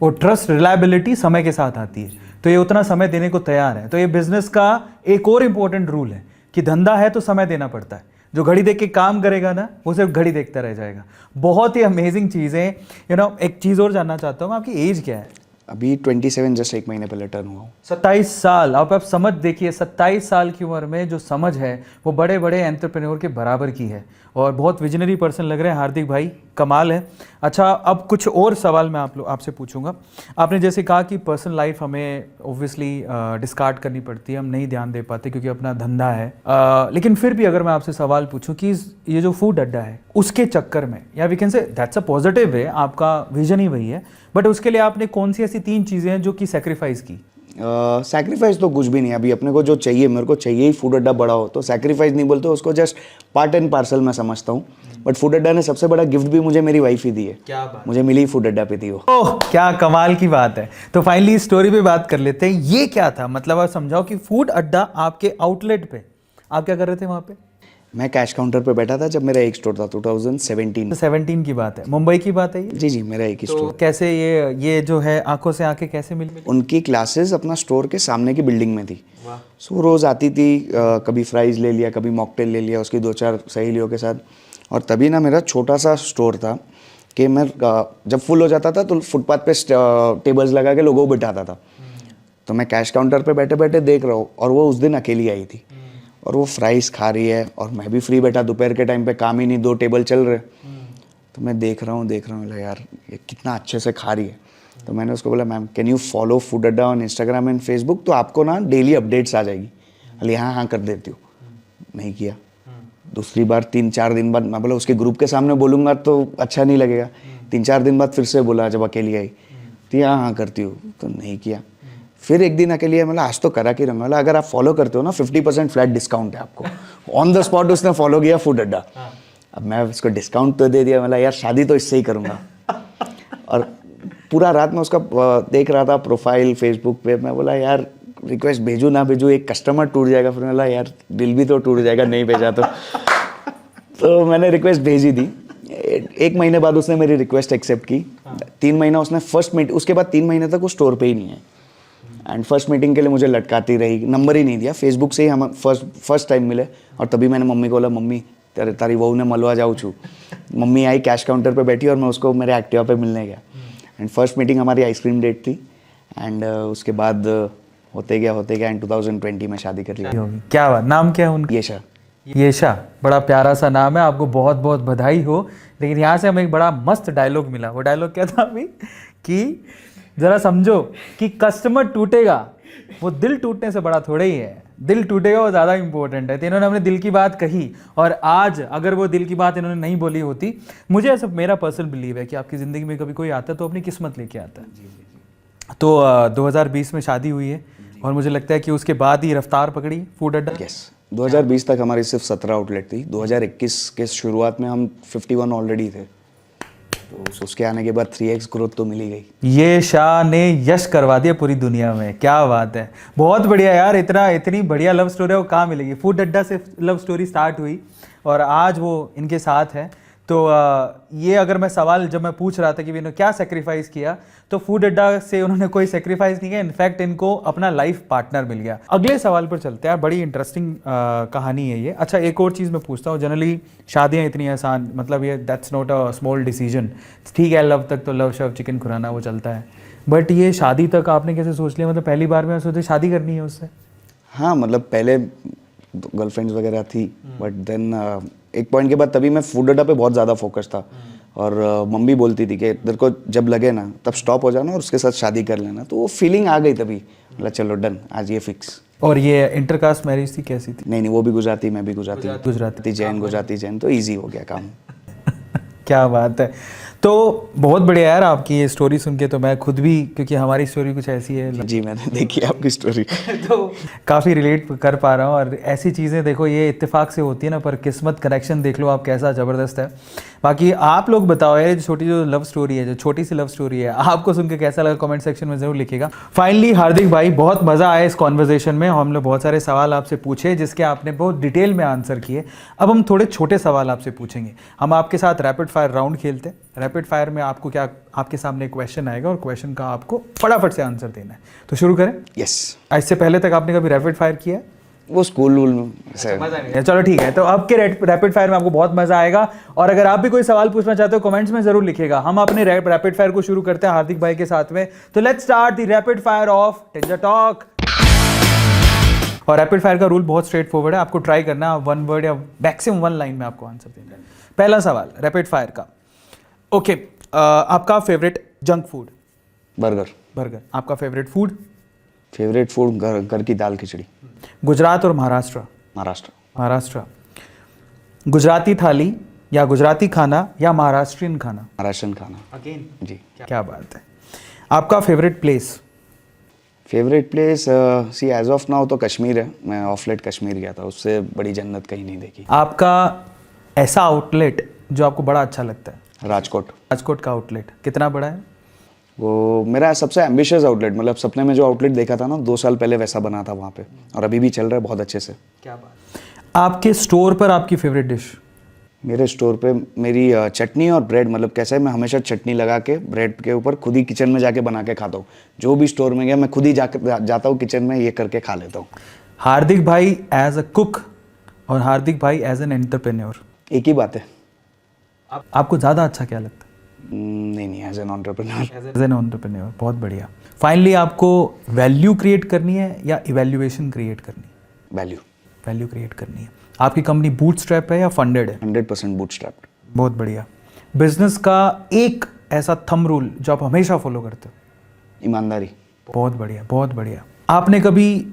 और ट्रस्ट रिलायबिलिटी समय के साथ आती है, तो ये उतना समय देने को तैयार है। तो ये बिजनेस का एक और इम्पोर्टेंट रूल है कि धंधा है तो समय देना पड़ता है। जो घड़ी देख के काम करेगा ना, वो सिर्फ घड़ी देखता रह जाएगा। बहुत ही अमेजिंग चीज़ें। एक चीज़ और जानना चाहता हूँ, आपकी एज क्या है? अभी 27, जस्ट 1 महीने पहले टर्न हुआ हूँ। 27 साल। आप समझ देखिए, 27 साल की उम्र में जो समझ है वो बड़े बड़े एंटरप्रेन्योर के बराबर की है और बहुत विजनरी पर्सन लग रहे हैं हार्दिक भाई, कमाल है। अच्छा, अब कुछ और सवाल मैं आपसे पूछूंगा। आपने जैसे कहा कि पर्सनल लाइफ हमें ओब्वियसली डिस्कार्ड करनी पड़ती है, हम नहीं ध्यान दे पाते क्योंकि अपना धंधा है। लेकिन फिर भी अगर मैं आपसे सवाल पूछूं कि ये जो फूड अड्डा है उसके चक्कर में, या we can say that's a positive way, आपका विजन ही वही है, बट उसके लिए आपने कौन सी ऐसी 3 चीज़ें हैं जो कि सेक्रीफाइस की? सैक्रिफाइस तो कुछ भी नहीं। अभी अपने को जो चाहिए, मेरे को चाहिए ही फूड अड्डा बड़ा हो, तो सैक्रिफाइस नहीं बोलते उसको, जस्ट पार्ट एंड पार्सल मैं समझता हूँ। बट फूड अड्डा ने सबसे बड़ा गिफ्ट भी मुझे मेरी वाइफ ही दी है। क्या बात, मुझे मिली फूड अड्डा पे थी वो। ओह, क्या कमाल की बात है। तो फाइनली स्टोरी पे बात कर लेते हैं। ये क्या था, मतलब आप समझाओ कि फूड अड्डा आपके आउटलेट पे आप क्या कर रहे थे वहाँ पे? मैं कैश काउंटर पे बैठा था जब मेरा एक स्टोर था, 2017। 17 की बात है, मुंबई की बात है ये? जी जी, मेरा एक ही तो स्टोर। कैसे ये जो है आंखों से आंखें कैसे मिली? उनकी क्लासेस अपना स्टोर के सामने की बिल्डिंग में थी। सो रोज़ आती थी, कभी फ्राइज़ ले लिया, कभी मॉकटेल ले लिया उसकी 2-4 सहेलियों के साथ। और तभी ना मेरा छोटा सा स्टोर था कि मैं जब फुल हो जाता था तो फुटपाथ पे टेबल्स लगा के लोगों को बिठाता था। तो मैं कैश काउंटर पे बैठे बैठे देख रहा हूँ, और वो उस दिन अकेली आई थी और वो फ्राइज़ खा रही है और मैं भी फ्री बैठा, दोपहर के टाइम पे काम ही नहीं, 2 टेबल चल रहे। तो मैं देख रहा हूँ यार ये कितना अच्छे से खा रही है। तो मैंने उसको बोला, ma'am can you follow food अड्डा ऑन इंस्टाग्राम एंड फेसबुक, तो आपको ना डेली अपडेट्स आ जाएगी। बोले हाँ हाँ कर देती हूँ, नहीं किया। दूसरी बार 3-4 दिन बाद मैं बोला उसके ग्रुप के सामने बोलूँगा तो अच्छा नहीं लगेगा। 3-4 दिन बाद फिर से बोला जब अकेली आई, तो हाँ हाँ करती हूँ, तो नहीं किया। फिर एक दिन अकेली आई, मतलब आज तो करा के रहूँगा। मतलब अगर आप फॉलो करते हो ना 50% फ्लैट डिस्काउंट है आपको। ऑन द स्पॉट उसने फॉलो किया फूड अड्डा। अब मैं उसको डिस्काउंट तो दे दिया, मतलब यार शादी तो इससे ही करूँगा। और पूरा रात में उसका देख रहा था प्रोफाइल फेसबुक पे। मैं बोला यार रिक्वेस्ट भेजूँ ना भेजूँ, एक कस्टमर टूट जाएगा। फिर मैं बोला यार दिल भी तो टूट जाएगा नहीं भेजा तो मैंने रिक्वेस्ट भेजी दी। 1 महीने बाद उसने मेरी रिक्वेस्ट एक्सेप्ट की। 3 महीना उसने फर्स्ट मीट, उसके बाद 3 महीने तक वो स्टोर पे ही नहीं है। एंड फर्स्ट मीटिंग के लिए मुझे लटकाती रही, नंबर ही नहीं दिया। फेसबुक से ही हम फर्स्ट टाइम मिले। और तभी मैंने मम्मी को बोला मम्मी तारी बहू ने मलवा जाऊँ छू। मम्मी आई कैश काउंटर पे बैठी और मैं उसको मेरे एक्टिवा पे मिलने गया। एंड फर्स्ट मीटिंग हमारी आइसक्रीम डेट थी। एंड उसके बाद होते गया एंड 2020 में शादी कर ली। क्या बात, नाम क्या है उनका? येशा। येशा, बड़ा प्यारा सा नाम है, आपको बहुत बहुत बधाई हो। लेकिन यहाँ से हमें एक बड़ा मस्त डायलॉग मिला। वो डायलॉग क्या था अभी कि जरा समझो कि कस्टमर टूटेगा, वो दिल टूटने से बड़ा थोड़ा ही है। दिल टूटेगा वो ज़्यादा इंपॉर्टेंट है। तो इन्होंने अपने दिल की बात कही, और आज अगर वो दिल की बात इन्होंने नहीं बोली होती, मुझे ऐसा मेरा पर्सनल बिलीव है कि आपकी ज़िंदगी में कभी कोई आता है तो अपनी किस्मत लेके आता है। तो 2020 में शादी हुई है और मुझे लगता है कि उसके बाद ही रफ्तार पकड़ी फूड अड्डा। यस, 2020 तक हमारी सिर्फ 17 आउटलेट थी। 2021 के शुरुआत में हम 51 ऑलरेडी थे। तो उसके आने के बाद 3x ग्रोथ तो मिली गई। ये शाह ने यश करवा दिया पूरी दुनिया में। क्या बात है, बहुत बढ़िया यार। इतनी बढ़िया लव स्टोरी है, वो कहाँ मिलेगी? फूड अड्डा से लव स्टोरी स्टार्ट हुई और आज वो इनके साथ है। तो ये अगर मैं सवाल जब मैं पूछ रहा था कि इन्होंने क्या सेक्रीफाइस किया, तो फूड अड्डा से उन्होंने कोई सेक्रीफाइस नहीं किया। इनफैक्ट इनको अपना लाइफ पार्टनर मिल गया। अगले सवाल पर चलते हैं। बड़ी इंटरेस्टिंग कहानी है ये। अच्छा, एक और चीज़ मैं पूछता हूँ। जनरली शादियाँ इतनी आसान, मतलब ये that's not a small decision. ठीक है, लव तक तो लव शव चिकन खुराना वो चलता है, बट ये शादी तक आपने कैसे सोच लिया? मतलब पहली बार में सोचे शादी करनी है उससे? हाँ, मतलब पहले गर्लफ्रेंड्स वगैरह थी, बट देन एक पॉइंट के बाद तभी मैं फूड अड्डा पे बहुत ज़्यादा फोकस था। और मम्मी बोलती थी कि तेरे को जब लगे ना तब स्टॉप हो जाना और उसके साथ शादी कर लेना। तो वो फीलिंग आ गई तभी, मतलब चलो डन, आज ये फिक्स। और ये इंटरकास्ट मैरिज थी, कैसी थी? नहीं, वो भी गुजराती, मैं भी गुजराती जैन, गुजराती जैन, तो ईजी हो गया काम। क्या बात है। तो बहुत बढ़िया यार आपकी ये स्टोरी सुन के। तो मैं खुद भी, क्योंकि हमारी स्टोरी कुछ ऐसी है जी, मैंने देखी आपकी स्टोरी तो काफ़ी रिलेट कर पा रहा हूँ। और ऐसी चीज़ें देखो ये इत्तेफाक से होती है ना, पर किस्मत कनेक्शन देख लो आप कैसा ज़बरदस्त है। बाकी आप लोग बताओ यार, जो छोटी जो लव स्टोरी है, जो छोटी सी लव स्टोरी है, आपको सुन के कैसा लगा? कमेंट सेक्शन में ज़रूर लिखिएगा। फाइनली हार्दिक भाई, बहुत मज़ा आया इस कॉन्वर्जेशन में। हम लोग बहुत सारे सवाल आपसे पूछे जिसके आपने बहुत डिटेल में आंसर किए। अब हम थोड़े छोटे सवाल आपसे पूछेंगे। हम आपके साथ रैपिड फायर राउंड खेलते हैं। रैपिड फायर में आपको क्या, आपके सामने एक क्वेश्चन आएगा और क्वेश्चन का आपको फटाफट से आंसर देना है। तो शुरू करें? यस। इससे पहले तक आपने कभी रैपिड फायर किया है? वो स्कूल वूल में मजा नहीं है। चलो ठीक है, तो अब के रैपिड फायर में आपको बहुत मजा आएगा। और अगर आप भी कोई सवाल पूछना चाहते हो कमेंट्स में जरूर लिखिएगा। हम अपने रैपिड फायर को शुरू करते हैं हार्दिक भाई के साथ में। तो let's start the rapid fire of टिंजर टॉक। और रैपिड फायर का रूल बहुत स्ट्रेट फॉरवर्ड है। आपको ट्राई करना है 1 वर्ड या मैक्सिमम 1 लाइन में आपको आंसर देना है। पहला सवाल रैपिड फायर का, ओके। आपका फेवरेट जंक फूड? बर्गर। आपका फेवरेट फूड? फेवरेट फूड घर की दाल खिचड़ी। गुजरात और महाराष्ट्र? महाराष्ट्र। गुजराती थाली या गुजराती खाना या महाराष्ट्रियन खाना? महाराष्ट्रन खाना। अगेन जी। क्या बात है। आपका favourite place? Favourite place see as of now तो कश्मीर है। मैं ऑफ लेट कश्मीर गया था, उससे बड़ी जन्नत कहीं नहीं देखी। आपका ऐसा आउटलेट जो आपको बड़ा अच्छा लगता है? राजकोट का आउटलेट कितना बड़ा है? वो मेरा सबसे एम्बिशियस आउटलेट, मतलब सपने में जो आउटलेट देखा था ना 2 साल पहले, वैसा बना था वहाँ पे, और अभी भी चल रहा है बहुत अच्छे से। क्या बात। आपके स्टोर पर आपकी फेवरेट डिश? मेरे स्टोर पे मेरी चटनी और ब्रेड, मतलब कैसे है, मैं हमेशा चटनी लगा के ब्रेड के ऊपर खुद ही किचन में जाके बना के खाता हूँ। जो भी स्टोर में गया मैं खुद ही जाता हूँ किचन में, ये करके खा लेता हूँ। हार्दिक भाई एज अ कुक और हार्दिक भाई एज एन एंटरप्रेन्योर एक ही बात है। आपको ज़्यादा अच्छा क्या लगता है? नहीं, एज एन एंटरप्रेन्योर। बहुत बढ़िया। फाइनली आपको वैल्यू क्रिएट करनी है या इवैल्यूएशन क्रिएट करनी है? वैल्यू क्रिएट करनी है। आपकी कंपनी बूटस्ट्रैप है या फंडेड है? 100% बूटस्ट्रैप्ड। बहुत बढ़िया। बिजनेस का एक ऐसा थंब रूल जो आप हमेशा फॉलो करते हो? ईमानदारी। बहुत बढ़िया, बहुत बढ़िया। आपने कभी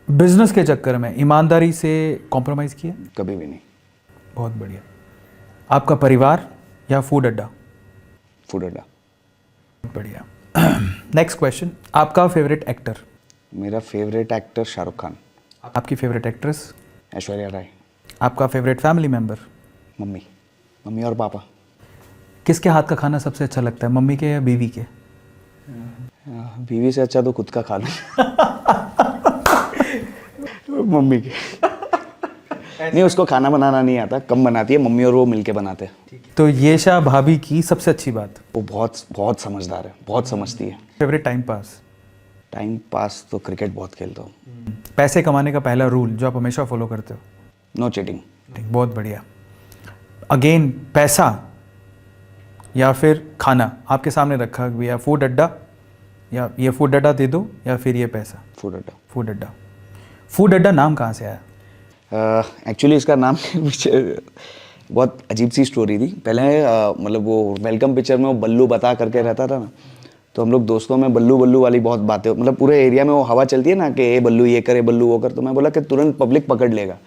बिजनेस के चक्कर में ईमानदारी से कॉम्प्रोमाइज़ किया? कभी भी नहीं। बहुत बढ़िया। आपका परिवार या फूड अड्डा? फूड अड्डा। बहुत बढ़िया। नेक्स्ट क्वेश्चन, आपका फेवरेट एक्टर? मेरा फेवरेट एक्टर शाहरुख खान। आपकी फेवरेट एक्ट्रेस? ऐश्वर्या राय। आपका फेवरेट फैमिली मेंबर? मम्मी और पापा। किसके हाथ का खाना सबसे अच्छा लगता है, मम्मी के या बीवी के? बीवी से अच्छा तो खुद का खा लूं। मम्मी के। नहीं, उसको खाना बनाना नहीं आता, कम बनाती है, मम्मी और वो मिलके बनाते हैं। तो ये शाह भाभी की सबसे अच्छी बात? वो बहुत समझदार है, बहुत समझती है। Favourite time pass? Time pass तो क्रिकेट बहुत खेलता हूँ। पैसे कमाने का पहला रूल जो आप हमेशा फॉलो करते हो? No cheating. बहुत बढ़िया। अगेन, पैसा या फिर खाना आपके सामने रखा भैया, फूड अड्डा या ये फूड अड्डा दे दो या फिर ये पैसा? फूड अड्डा। फूड अड्डा। फूड अड्डा नाम कहाँ से आया? एक्चुअली इसका नाम पीछे बहुत अजीब सी स्टोरी थी। पहले मतलब वो वेलकम पिक्चर में वो बल्लू बता करके रहता था ना, तो हम लोग दोस्तों में बल्लू बल्लू वाली बहुत बातें, मतलब पूरे एरिया में वो हवा चलती है ना कि ये बल्लू ये करे, बल्लू वो कर, तो मैं बोला कि तुरंत पब्लिक पकड़ लेगा,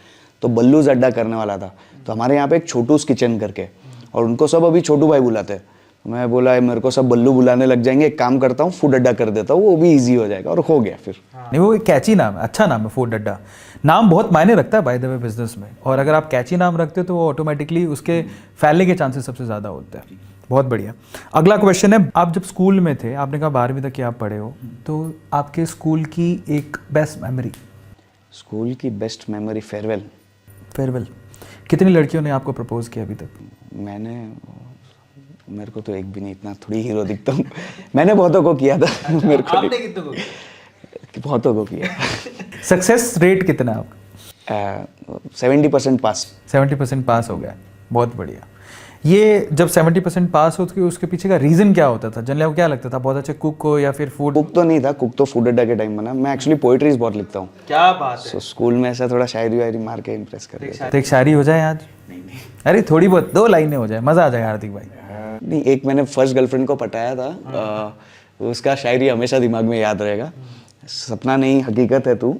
तो बल्लूज अड्डा करने वाला था। तो हमारे यहाँ पे एक छोटूस किचन करके, और उनको सब अभी छोटू भाई बुलाते हैं। मैं बोला मेरे को सब बल्लू बुलाने लग जाएंगे, एक काम करता हूँ फूड अड्डा कर देता हूँ, वो भी ईजी हो जाएगा, और हो गया फिर। नहीं, वो एक कैची नाम है, अच्छा नाम है फूड अड्डा। नाम बहुत मायने रखता है बाय द वे बिजनेस में, और अगर आप कैची नाम रखते हो तो वो ऑटोमेटिकली उसके फैलने के चांसेस सबसे ज़्यादा होते हैं। बहुत बढ़िया। अगला क्वेश्चन है, आप जब स्कूल में थे, आपने कहा 12वीं तक कि आप पढ़े हो, तो आपके स्कूल की एक बेस्ट मेमोरी? स्कूल की बेस्ट मेमोरी फेयरवेल। फेयरवेल। कितनी लड़कियों ने आपको प्रपोज किया अभी तक? मेरे को तो एक भी नहीं, इतना थोड़ी हीरो दिखता हूँ। मैंने बहुतों को किया था। मेरे को आपने कितनों को? बहुतों को किया। सक्सेस रेट कितना है आपका? 70% पास। 70% पास हो गया, बहुत बढ़िया। ये जब 70% पास हो तो उसके पीछे का रीज़न क्या होता था? जनरली आपको क्या लगता था, बहुत अच्छे कुक हो या फिर फूड? कुक तो नहीं था, कुक तो फूड अड्डा के टाइम बना। मैं एक्चुअली पोइट्रीज बहुत लिखता हूँ। क्या बात है। So, स्कूल में ऐसा थोड़ा शायरी वायरी मार के इम्प्रेस कर दिया। तो एक शायरी हो जाए आज? नहीं। अरे थोड़ी बहुत 2 लाइनें हो जाए, मज़ा आ जाएगा हार्दिक भाई। नहीं, एक मैंने फर्स्ट गर्लफ्रेंड को पटाया था, उसका शायरी हमेशा दिमाग में याद रहेगा। सपना नहीं हकीकत है तू,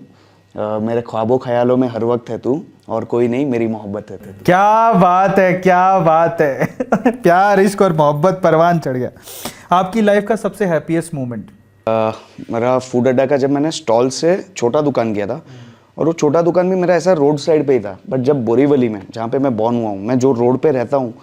मेरे ख्वाबों ख्यालों में हर वक्त है तू, और कोई नहीं मेरी मोहब्बत है तू। क्या बात है, क्या बात है। प्यार, इश्क और मोहब्बत परवान चढ़ गया। आपकी लाइफ का सबसे हैप्पीएस्ट मोमेंट? मेरा फूड अड्डा का जब मैंने स्टॉल से छोटा दुकान किया था, और वो छोटा दुकान भी मेरा ऐसा रोड साइड पे ही था, बट जब बोरीवली में, जहाँ पे मैं बॉर्न हुआ हूँ, मैं जो रोड पे रहता हूँ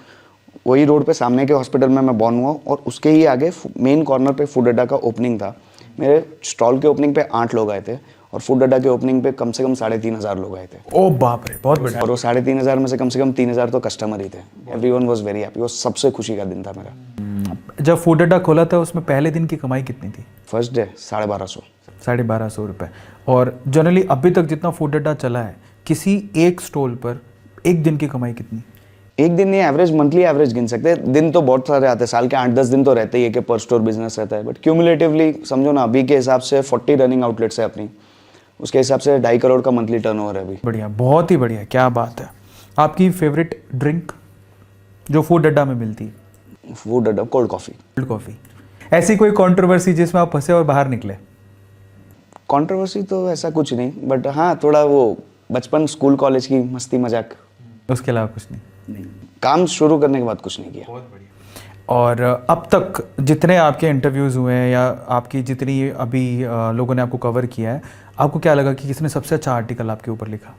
वही रोड पे सामने के हॉस्पिटल में मैं बॉर्न हुआ, और उसके ही आगे मेन कॉर्नर पे फूड अड्डा का ओपनिंग था। मेरे स्टॉल के ओपनिंग पे 8 लोग आए थे, और फूड अड्डा के ओपनिंग पे कम से कम 3,500 लोग आए थे। ओ बाप रे, बहुत बढ़िया। और वो 3,500 में से कम 3,000 तो कस्टमर ही थे। Everyone was very happy. वो सबसे खुशी का दिन था मेरा। जब फूड अड्डा खोला था उसमें पहले दिन की कमाई कितनी थी? First day 1250। 1250 रुपये। और जनरली अभी तक जितना फूड अड्डा चला है, किसी एक स्टॉल पर एक दिन की कमाई कितनी? एक दिन नहीं, एवरेज मंथली एवरेज गिन सकते हैं। दिन तो बहुत सारे आते हैं, साल के 8-10 दिन तो रहते ही है कि पर स्टोर बिजनेस रहता है, बट क्यूमुलेटिवली समझो ना, अभी के हिसाब से 40 रनिंग आउटलेट्स है अपनी, उसके हिसाब से 2.5 करोड़ का मंथली टर्नओवर है अभी। बढ़िया, बहुत ही बढ़िया, क्या बात है। आपकी फेवरेट ड्रिंक जो फूड अड्डा में मिलती? फूड अड्डा कोल्ड कॉफ़ी। Cold coffee. ऐसी कोई कंट्रोवर्सी जिसमें आप फंसे और बाहर निकले? कंट्रोवर्सी तो ऐसा कुछ नहीं, बट हाँ थोड़ा वो बचपन स्कूल कॉलेज की मस्ती मजाक। उसके अलावा कुछ नहीं? काम शुरू करने के बाद कुछ नहीं किया। बहुत बढ़िया। और अब तक जितने आपके इंटरव्यूज़ हुए हैं या आपकी जितनी अभी लोगों ने आपको कवर किया है, आपको क्या लगा कि किसने सबसे अच्छा आर्टिकल आपके ऊपर लिखा?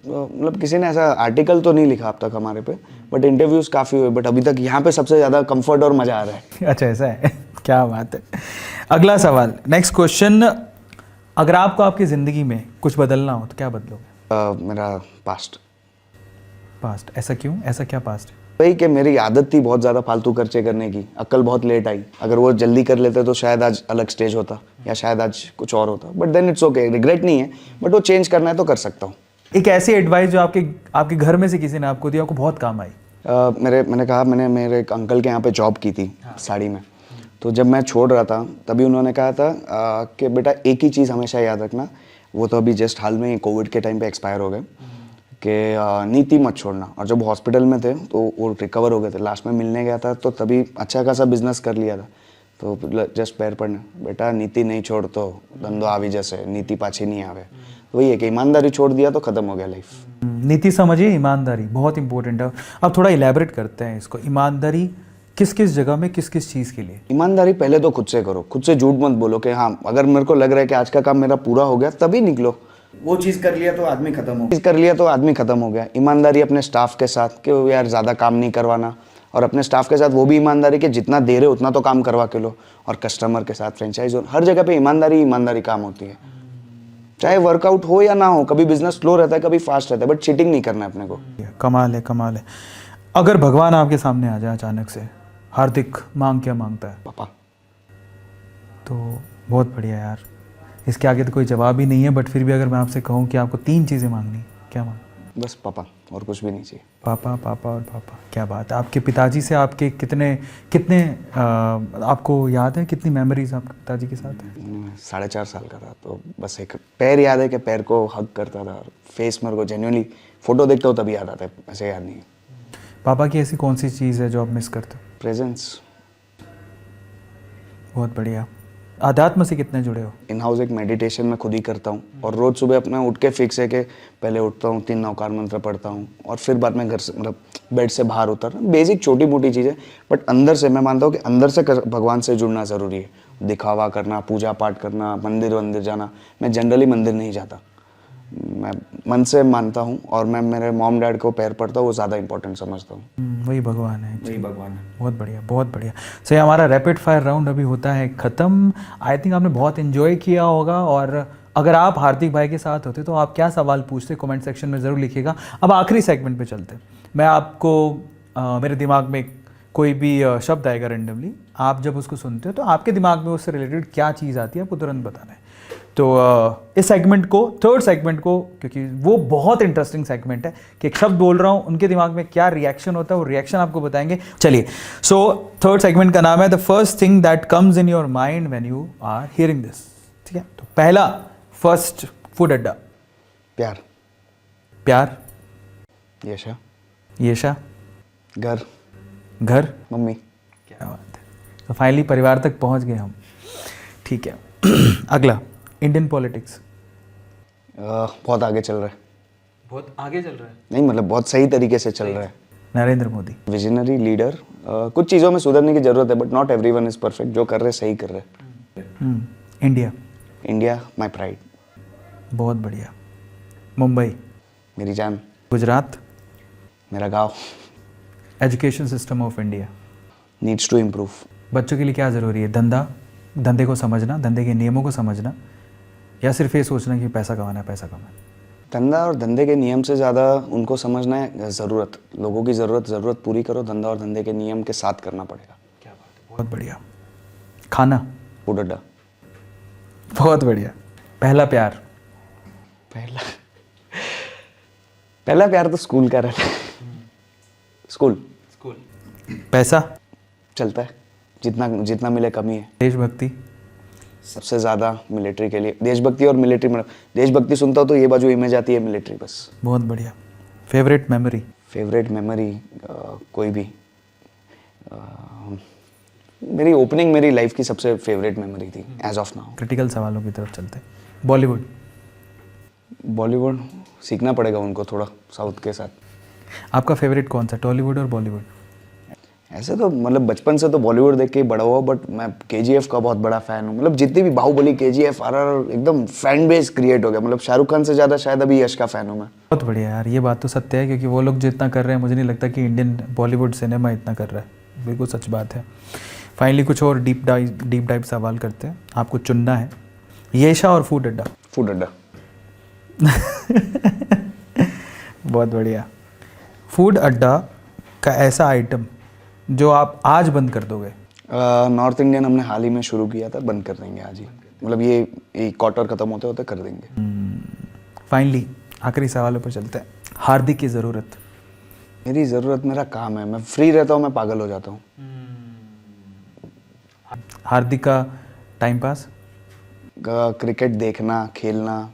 मतलब किसी ने ऐसा आर्टिकल तो नहीं लिखा अब तक हमारे पे, बट इंटरव्यूज़ काफ़ी हुए, बट अभी तक यहाँ पे सबसे ज़्यादा कंफर्ट और मज़ा आ रहा है। अच्छा, ऐसा है। क्या बात है। अगला सवाल, नेक्स्ट क्वेश्चन, अगर आपको आपकी ज़िंदगी में कुछ बदलना हो तो क्या बदलोगे? मेरा पास्ट। पास्ट? ऐसा क्यों? ऐसा क्या पास्ट है? वही कि मेरी आदत थी बहुत ज़्यादा फालतू खर्चे करने की, अक्ल बहुत लेट आई। अगर वो जल्दी कर लेते तो शायद आज अलग स्टेज होता, या शायद आज कुछ और होता, but then it's okay, regret नहीं है, बट वो चेंज करना है तो कर सकता हूँ। एक ऐसी एडवाइस जो आपके घर में से किसी ने आपको दिया, आपको बहुत काम आई? मैंने मेरे एक अंकल के यहाँ पे जॉब की थी साड़ी में, तो जब मैं छोड़ रहा था तभी उन्होंने कहा था कि बेटा एक ही चीज़ हमेशा याद रखना, वो तो अभी जस्ट हाल में ही कोविड के टाइम पे एक्सपायर हो गए, कि नीति मत छोड़ना। और जब हॉस्पिटल में थे तो वो रिकवर हो गए थे, लास्ट में मिलने गया था तो तभी अच्छा खासा बिजनेस कर लिया था, तो जस्ट पैर पड़ना, बेटा नीति नहीं छोड़ तो धंधो आवी जैसे, नीति पाछी नहीं आवे। वही है कि ईमानदारी छोड़ दिया तो ख़त्म हो गया लाइफ। नीति समझिए, ईमानदारी बहुत इंपॉर्टेंट है। अब थोड़ा इलेबरेट करते हैं इसको, ईमानदारी किस किस जगह में, किस किस चीज़ के लिए? ईमानदारी पहले तो खुद से करो, खुद से झूठ मत बोलो कि हाँ अगर मेरे को लग रहा है कि आज का काम मेरा पूरा हो गया तभी निकलो। वो चीज़ कर लिया तो आदमी खत्म हो, चीज़ कर लिया तो आदमी खत्म हो गया। ईमानदारी अपने स्टाफ के साथ कि यार ज़्यादा काम नहीं करवाना, और अपने स्टाफ के साथ वो भी ईमानदारी कि जितना दे रहे हो उतना तो काम करवा के लो। और कस्टमर के साथ, फ्रेंचाइज, हर जगह पे ईमानदारी काम होती है। चाहे वर्कआउट हो या ना हो, कभी बिजनेस स्लो रहता है, कभी फास्ट रहता है, बट चीटिंग नहीं करना है अपने को। कमाल है, कमाल है। अगर भगवान आपके सामने आ जाए अचानक से, हार्दिक मांग क्या मांगता है? पापा। तो बहुत बढ़िया यार, इसके आगे तो कोई जवाब ही नहीं है। बट फिर भी अगर मैं आपसे कहूँ कि आपको 3 चीज़ें मांगनी, क्या मांग? बस पापा, और कुछ भी नहीं चाहिए। पापा, पापा और पापा। क्या बात है। आपके पिताजी से आपके कितने कितने आपको याद है, कितनी मेमोरीज आपके पिताजी के साथ है? मैं 4.5 साल का था, तो बस एक पैर याद है कि पैर को हग करता था, और फेस मेरे को जेन्युइनली फोटो देखता हूँ तभी याद आता है, ऐसे याद नहीं है। पापा की ऐसी कौन सी चीज़ है जो आप मिस करते हो? प्रेजेंस। बहुत बढ़िया। आध्यात्म से कितने जुड़े हो? इन हाउस एक मेडिटेशन मैं खुद ही करता हूँ, और रोज़ सुबह अपना उठ के फिक्स है कि पहले उठता हूँ, 3 नवकार मंत्र पढ़ता हूँ, और फिर बाद में घर से मतलब बेड से बाहर उतरना। बेसिक छोटी मोटी चीज़ें, बट अंदर से मैं मानता हूँ कि अंदर से भगवान से जुड़ना ज़रूरी है। दिखावा करना, पूजा पाठ करना, मंदिर जाना, मैं जनरली मंदिर नहीं जाता, मैं मन से मानता हूँ, और मैं मेरे मॉम डैड को पैर पड़ता हूँ, वो ज़्यादा इंपॉर्टेंट समझता हूँ। वही भगवान है, वही भगवान है। बहुत बढ़िया, बहुत बढ़िया। सही, हमारा रैपिड फायर राउंड अभी होता है ख़त्म। आई थिंक आपने बहुत इन्जॉय किया होगा, और अगर आप हार्दिक भाई के साथ होते तो आप क्या सवाल पूछते, कमेंट सेक्शन में ज़रूर लिखिएगा। अब आखिरी सेगमेंट पे चलते हैं। मैं आपको मेरे दिमाग में कोई भी शब्द आएगा रेंडमली, आप जब उसको सुनते हो तो आपके दिमाग में उससे रिलेटेड क्या चीज़ आती है आपको तुरंत बताना है। तो इस सेगमेंट को, थर्ड सेगमेंट को, क्योंकि वो बहुत इंटरेस्टिंग सेगमेंट है कि एक शब्द बोल रहा हूँ, उनके दिमाग में क्या रिएक्शन होता है, वो रिएक्शन आपको बताएंगे। चलिए, सो थर्ड सेगमेंट का नाम है the first thing that comes in your mind when you are hearing this. ठीक है, तो पहला, फर्स्ट, फूड अड्डा। प्यार। प्यार। यशा। येशा। घर। घर। मम्मी। क्या बात है। तो फाइनली परिवार तक पहुंच गए हम। ठीक है। अगला, इंडियन पॉलिटिक्स। बहुत आगे चल रहा है। बहुत आगे चल रहा है? नहीं मतलब बहुत सही तरीके से चल रहा है। नरेंद्र मोदी। Visionary leader. कुछ चीज़ों में सुधरने की ज़रूरत है, but not everyone is perfect. जो कर रहे सही कर रहे। इंडिया। India my pride. बहुत बढ़िया। मुंबई। मेरी जान। गुजरात। मेरा गाँव। Education system of India needs to improve. बच्चों के लिए क्या ज़रूरी है? धंधा, धंधे को समझना, धंधे के नियमों को समझना, या सिर्फ ये सोचना कि पैसा कमाना है, पैसा कमाना है? धंधा और धंधे के नियम से ज़्यादा उनको समझना है ज़रूरत, लोगों की ज़रूरत पूरी करो, धंधा और धंधे के नियम के साथ करना पड़ेगा। क्या बात है, बहुत बढ़िया। खाना। फूड अड्डा। बहुत बढ़िया। पहला प्यार। पहला प्यार तो स्कूल का रहता है। स्कूल। पैसा। चलता है, जितना मिले कम ही है। देशभक्ति। सबसे ज़्यादा मिलिट्री के लिए। देशभक्ति और मिलिट्री, मतलब देशभक्ति सुनता हूँ तो ये बाजू इमेज आती है मिलिट्री बस। बहुत बढ़िया। Favourite memory. फेवरेट मेमोरी कोई भी। मेरी ओपनिंग मेरी लाइफ की सबसे फेवरेट मेमोरी थी एज ऑफ नाउ। क्रिटिकल सवालों की तरफ चलते हैं। बॉलीवुड। बॉलीवुड सीखना पड़ेगा उनको थोड़ा साउथ के साथ। आपका फेवरेट कौन सा, टॉलीवुड और बॉलीवुड? ऐसे तो मतलब बचपन से तो बॉलीवुड देख के ही बड़ा हुआ, बट मैं केजीएफ का बहुत बड़ा फ़ैन हूँ। मतलब जितनी भी बाहुबली, केजीएफ, आरआर, एकदम फैन बेस क्रिएट हो गया। मतलब शाहरुख खान से ज़्यादा शायद अभी यश का फ़ैन हूँ मैं। बहुत बढ़िया यार, ये बात तो सत्य है, क्योंकि वो लोग जितना कर रहे हैं मुझे नहीं लगता कि इंडियन बॉलीवुड सिनेमा इतना कर रहा है। बिल्कुल सच बात है। फाइनली कुछ और डीप डाइव सवाल करते हैं। आपको चुनना है येशा और फूड अड्डा। फूड अड्डा। बहुत बढ़िया। फूड अड्डा का ऐसा आइटम जो आप आज बंद कर दोगे? नॉर्थ इंडियन हमने हाल ही में शुरू किया था, बंद कर देंगे आज ही। मतलब ये क्वार्टर खत्म होते होते कर देंगे। फाइनली आखिरी सवालों पर चलते हैं। हार्दिक की ज़रूरत। मेरी ज़रूरत मेरा काम है। मैं फ्री रहता हूँ, मैं पागल हो जाता हूँ। हार्दिक का टाइम पास। क्रिकेट देखना, खेलना।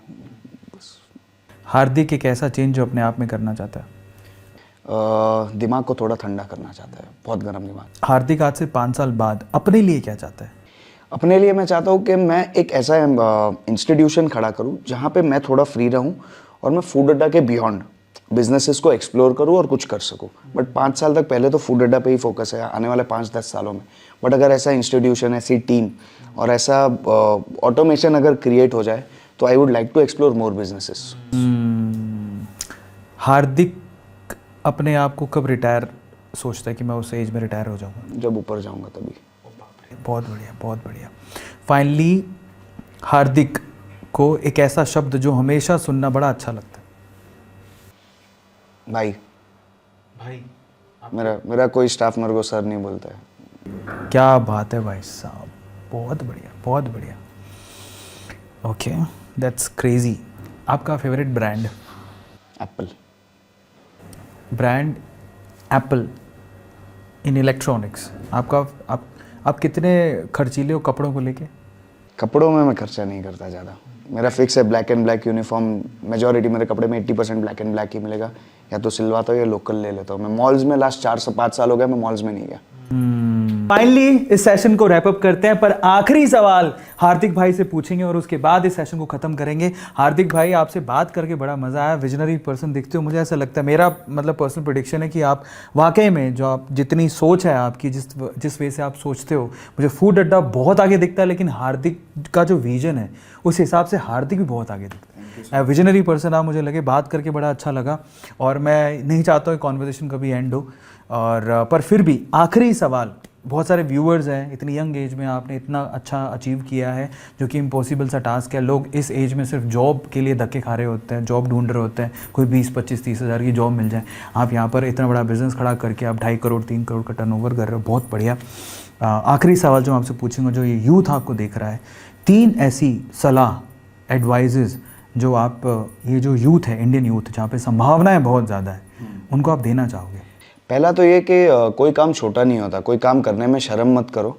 हार्दिक एक ऐसा चेंज जो अपने आप में करना चाहता है? दिमाग को थोड़ा ठंडा करना चाहता है, बहुत गर्म दिमाग। हार्दिक आज से 5 साल बाद अपने लिए क्या चाहता है? अपने लिए मैं चाहता हूँ कि मैं एक ऐसा इंस्टीट्यूशन खड़ा करूँ जहाँ पे मैं थोड़ा फ्री रहूँ और मैं फूड अड्डा के बियॉन्ड बिजनेसेस को एक्सप्लोर करूँ और कुछ कर सकूँ। बट 5 साल तक पहले तो फूड अड्डा पे ही फोकस है आने वाले 5-10 सालों में। बट अगर ऐसा इंस्टीट्यूशन, ऐसी टीम और ऐसा ऑटोमेशन अगर क्रिएट हो जाए तो I would like to explore more businesses. Hardik अपने आप को कब रिटायर सोचता है कि मैं उस एज में रिटायर हो जाऊंगा? जब ऊपर जाऊँगा तभी। बहुत बढ़िया, बहुत बढ़िया। फाइनली हार्दिक को एक ऐसा शब्द जो हमेशा सुनना बड़ा अच्छा लगता है। भाई। भाई। मेरा कोई स्टाफ मेरे को सर नहीं बोलता है। क्या बात है भाई साहब, बहुत बढ़िया, बहुत बढ़िया। Okay, that's crazy. आपका favourite brand? Apple. Brand Apple in electronics. आप कितने खर्चीले हो कपड़ों को लेके? कपड़ों में मैं खर्चा नहीं करता ज़्यादा। मेरा फिक्स है black and black uniform. Majority मेरे कपड़े में 80% ब्लैक एंड ब्लैक ही मिलेगा। या तो सिलवाता हूँ या लोकल ले लेता हूँ। मैं मॉल्स में लास्ट 4 से 5 साल हो गया मैं मॉल्स में नहीं गया। फाइनली इस सेशन को रैप अप करते हैं, पर आखिरी सवाल हार्दिक भाई से पूछेंगे और उसके बाद इस सेशन को खत्म करेंगे। हार्दिक भाई, आपसे बात करके बड़ा मजा आया। विजनरी पर्सन दिखते हो, मुझे ऐसा लगता है, मेरा मतलब पर्सनल प्रेडिक्शन है कि आप वाकई में जो आप जितनी सोच है आपकी, जिस वे से आप सोचते हो, मुझे फूड अड्डा बहुत आगे दिखता है, लेकिन हार्दिक का जो विजन है उस हिसाब से हार्दिक भी बहुत आगे दिखता है। विजनरी पर्सन आप मुझे लगे, बात करके बड़ा अच्छा लगा और मैं नहीं चाहता हूँ कॉन्वर्सेशन कभी एंड हो। और पर फिर भी आखिरी सवाल, बहुत सारे व्यूअर्स हैं, इतनी यंग एज में आपने इतना अच्छा अचीव किया है जो कि इम्पॉसिबल सा टास्क है। लोग इस एज में सिर्फ जॉब के लिए धक्के खा रहे होते हैं, जॉब ढूंढ रहे होते हैं, कोई 20-25-30 हज़ार की जॉब मिल जाए। आप यहाँ पर इतना बड़ा बिजनेस खड़ा करके आप 2.5 करोड़ 3 करोड़ का टर्नओवर कर रहे हो, बहुत बढ़िया। आखिरी सवाल जो मैं आपसे पूछूंगा, जो ये यूथ आपको देख रहा है, 3 ऐसी सलाह, एडवाइजेज़ जो आप ये जो यूथ है, इंडियन यूथ, जहाँ पे संभावनाएं बहुत ज़्यादा है, उनको आप देना चाहोगे? पहला तो ये कि कोई काम छोटा नहीं होता, कोई काम करने में शर्म मत करो।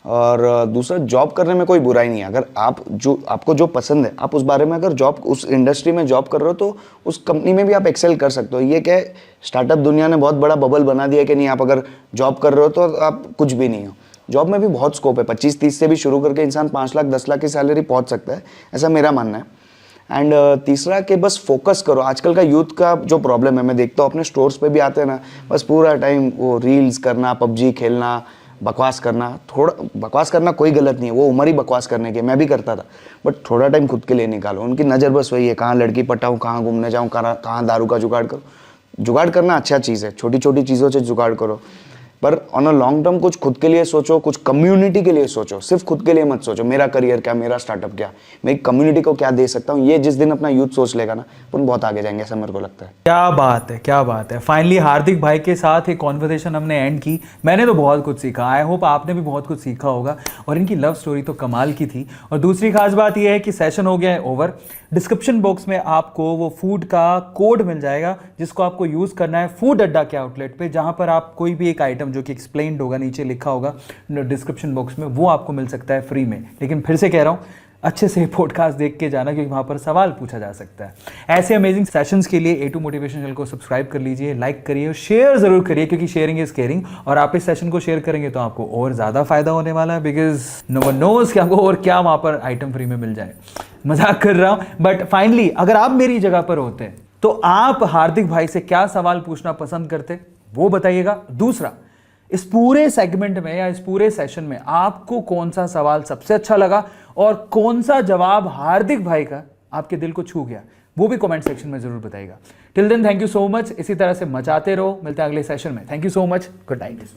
और दूसरा, जॉब करने में कोई बुराई नहीं है। अगर आपको जो पसंद है, आप उस बारे में अगर उस इंडस्ट्री में जॉब कर रहे हो तो उस कंपनी में भी आप एक्सेल कर सकते हो। ये क्या है, स्टार्टअप दुनिया ने बहुत बड़ा बबल बना दिया कि नहीं, आप अगर जॉब कर रहे हो तो आप कुछ भी नहीं हो। जॉब में भी बहुत स्कोप है। 25-30 से भी शुरू करके इंसान 5 लाख 10 लाख की सैलरी पहुँच सकता है, ऐसा मेरा मानना है। एंड तीसरा कि बस फोकस करो। आजकल का यूथ का जो प्रॉब्लम है, मैं देखता हूँ अपने स्टोर्स पे भी आते हैं ना, बस पूरा टाइम वो रील्स करना, पबजी खेलना, बकवास करना। थोड़ा बकवास करना कोई गलत नहीं है, वो उम्र ही बकवास करने की, मैं भी करता था। बट थोड़ा टाइम खुद के लिए निकालो। उनकी नज़र बस वही है, कहाँ लड़की पटाऊँ, कहाँ घूमने जाऊँ, कहाँ दारू का जुगाड़ करो। जुगाड़ करना अच्छा चीज़ है, छोटी छोटी चीज़ों से जुगाड़ करो, पर ऑन अ लॉन्ग टर्म कुछ खुद के लिए सोचो, कुछ कम्युनिटी के लिए सोचो। सिर्फ खुद के लिए मत सोचो, मेरा करियर क्या, मेरा स्टार्टअप क्या, मैं कम्युनिटी को क्या दे सकता हूँ। ये जिस दिन अपना यूथ सोच लेगा ना, अपन बहुत आगे जाएंगे, ऐसा मेरे को लगता है। क्या बात है, क्या बात है। फाइनली हार्दिक भाई के साथ एक कॉन्वर्सेशन हमने एंड की। मैंने तो बहुत कुछ सीखा, आई होप आपने भी बहुत कुछ सीखा होगा। और इनकी लव स्टोरी तो कमाल की थी। और दूसरी खास बात यह है कि सेशन हो गया है ओवर। डिस्क्रिप्शन बॉक्स में आपको वो फूड का कोड मिल जाएगा जिसको आपको यूज़ करना है फूड अड्डा के आउटलेट पे, जहाँ पर आप कोई भी एक आइटम जो कि एक्सप्लेन्ड होगा, नीचे लिखा होगा डिस्क्रिप्शन बॉक्स में, वो आपको मिल सकता है फ्री में। लेकिन फिर से कह रहा हूँ, अच्छे से पॉडकास्ट देख के जाना, क्योंकि वहाँ पर सवाल पूछा जा सकता है। ऐसे अमेजिंग सेशंस के लिए A2 मोटिवेशन चैनल को सब्सक्राइब कर लीजिए, लाइक करिए और शेयर ज़रूर करिए, क्योंकि शेयरिंग इज़ केयरिंग। और आप इस सेशन को शेयर करेंगे तो आपको और ज़्यादा फायदा होने वाला है, बिकॉज नो वन नोज कि आपको और क्या वहाँ पर आइटम फ्री में मिल जाए। मजाक कर रहा हूँ, बट फाइनली अगर आप मेरी जगह पर होते तो आप हार्दिक भाई से क्या सवाल पूछना पसंद करते, वो बताइएगा। दूसरा, इस पूरे सेगमेंट में या इस पूरे सेशन में आपको कौन सा सवाल सबसे अच्छा लगा और कौन सा जवाब हार्दिक भाई का आपके दिल को छू गया, वो भी कमेंट सेक्शन में जरूर बताइएगा। Till then, thank you so much. इसी तरह से मचाते रहो। मिलते हैं अगले सेशन में। Thank you so much. Good night.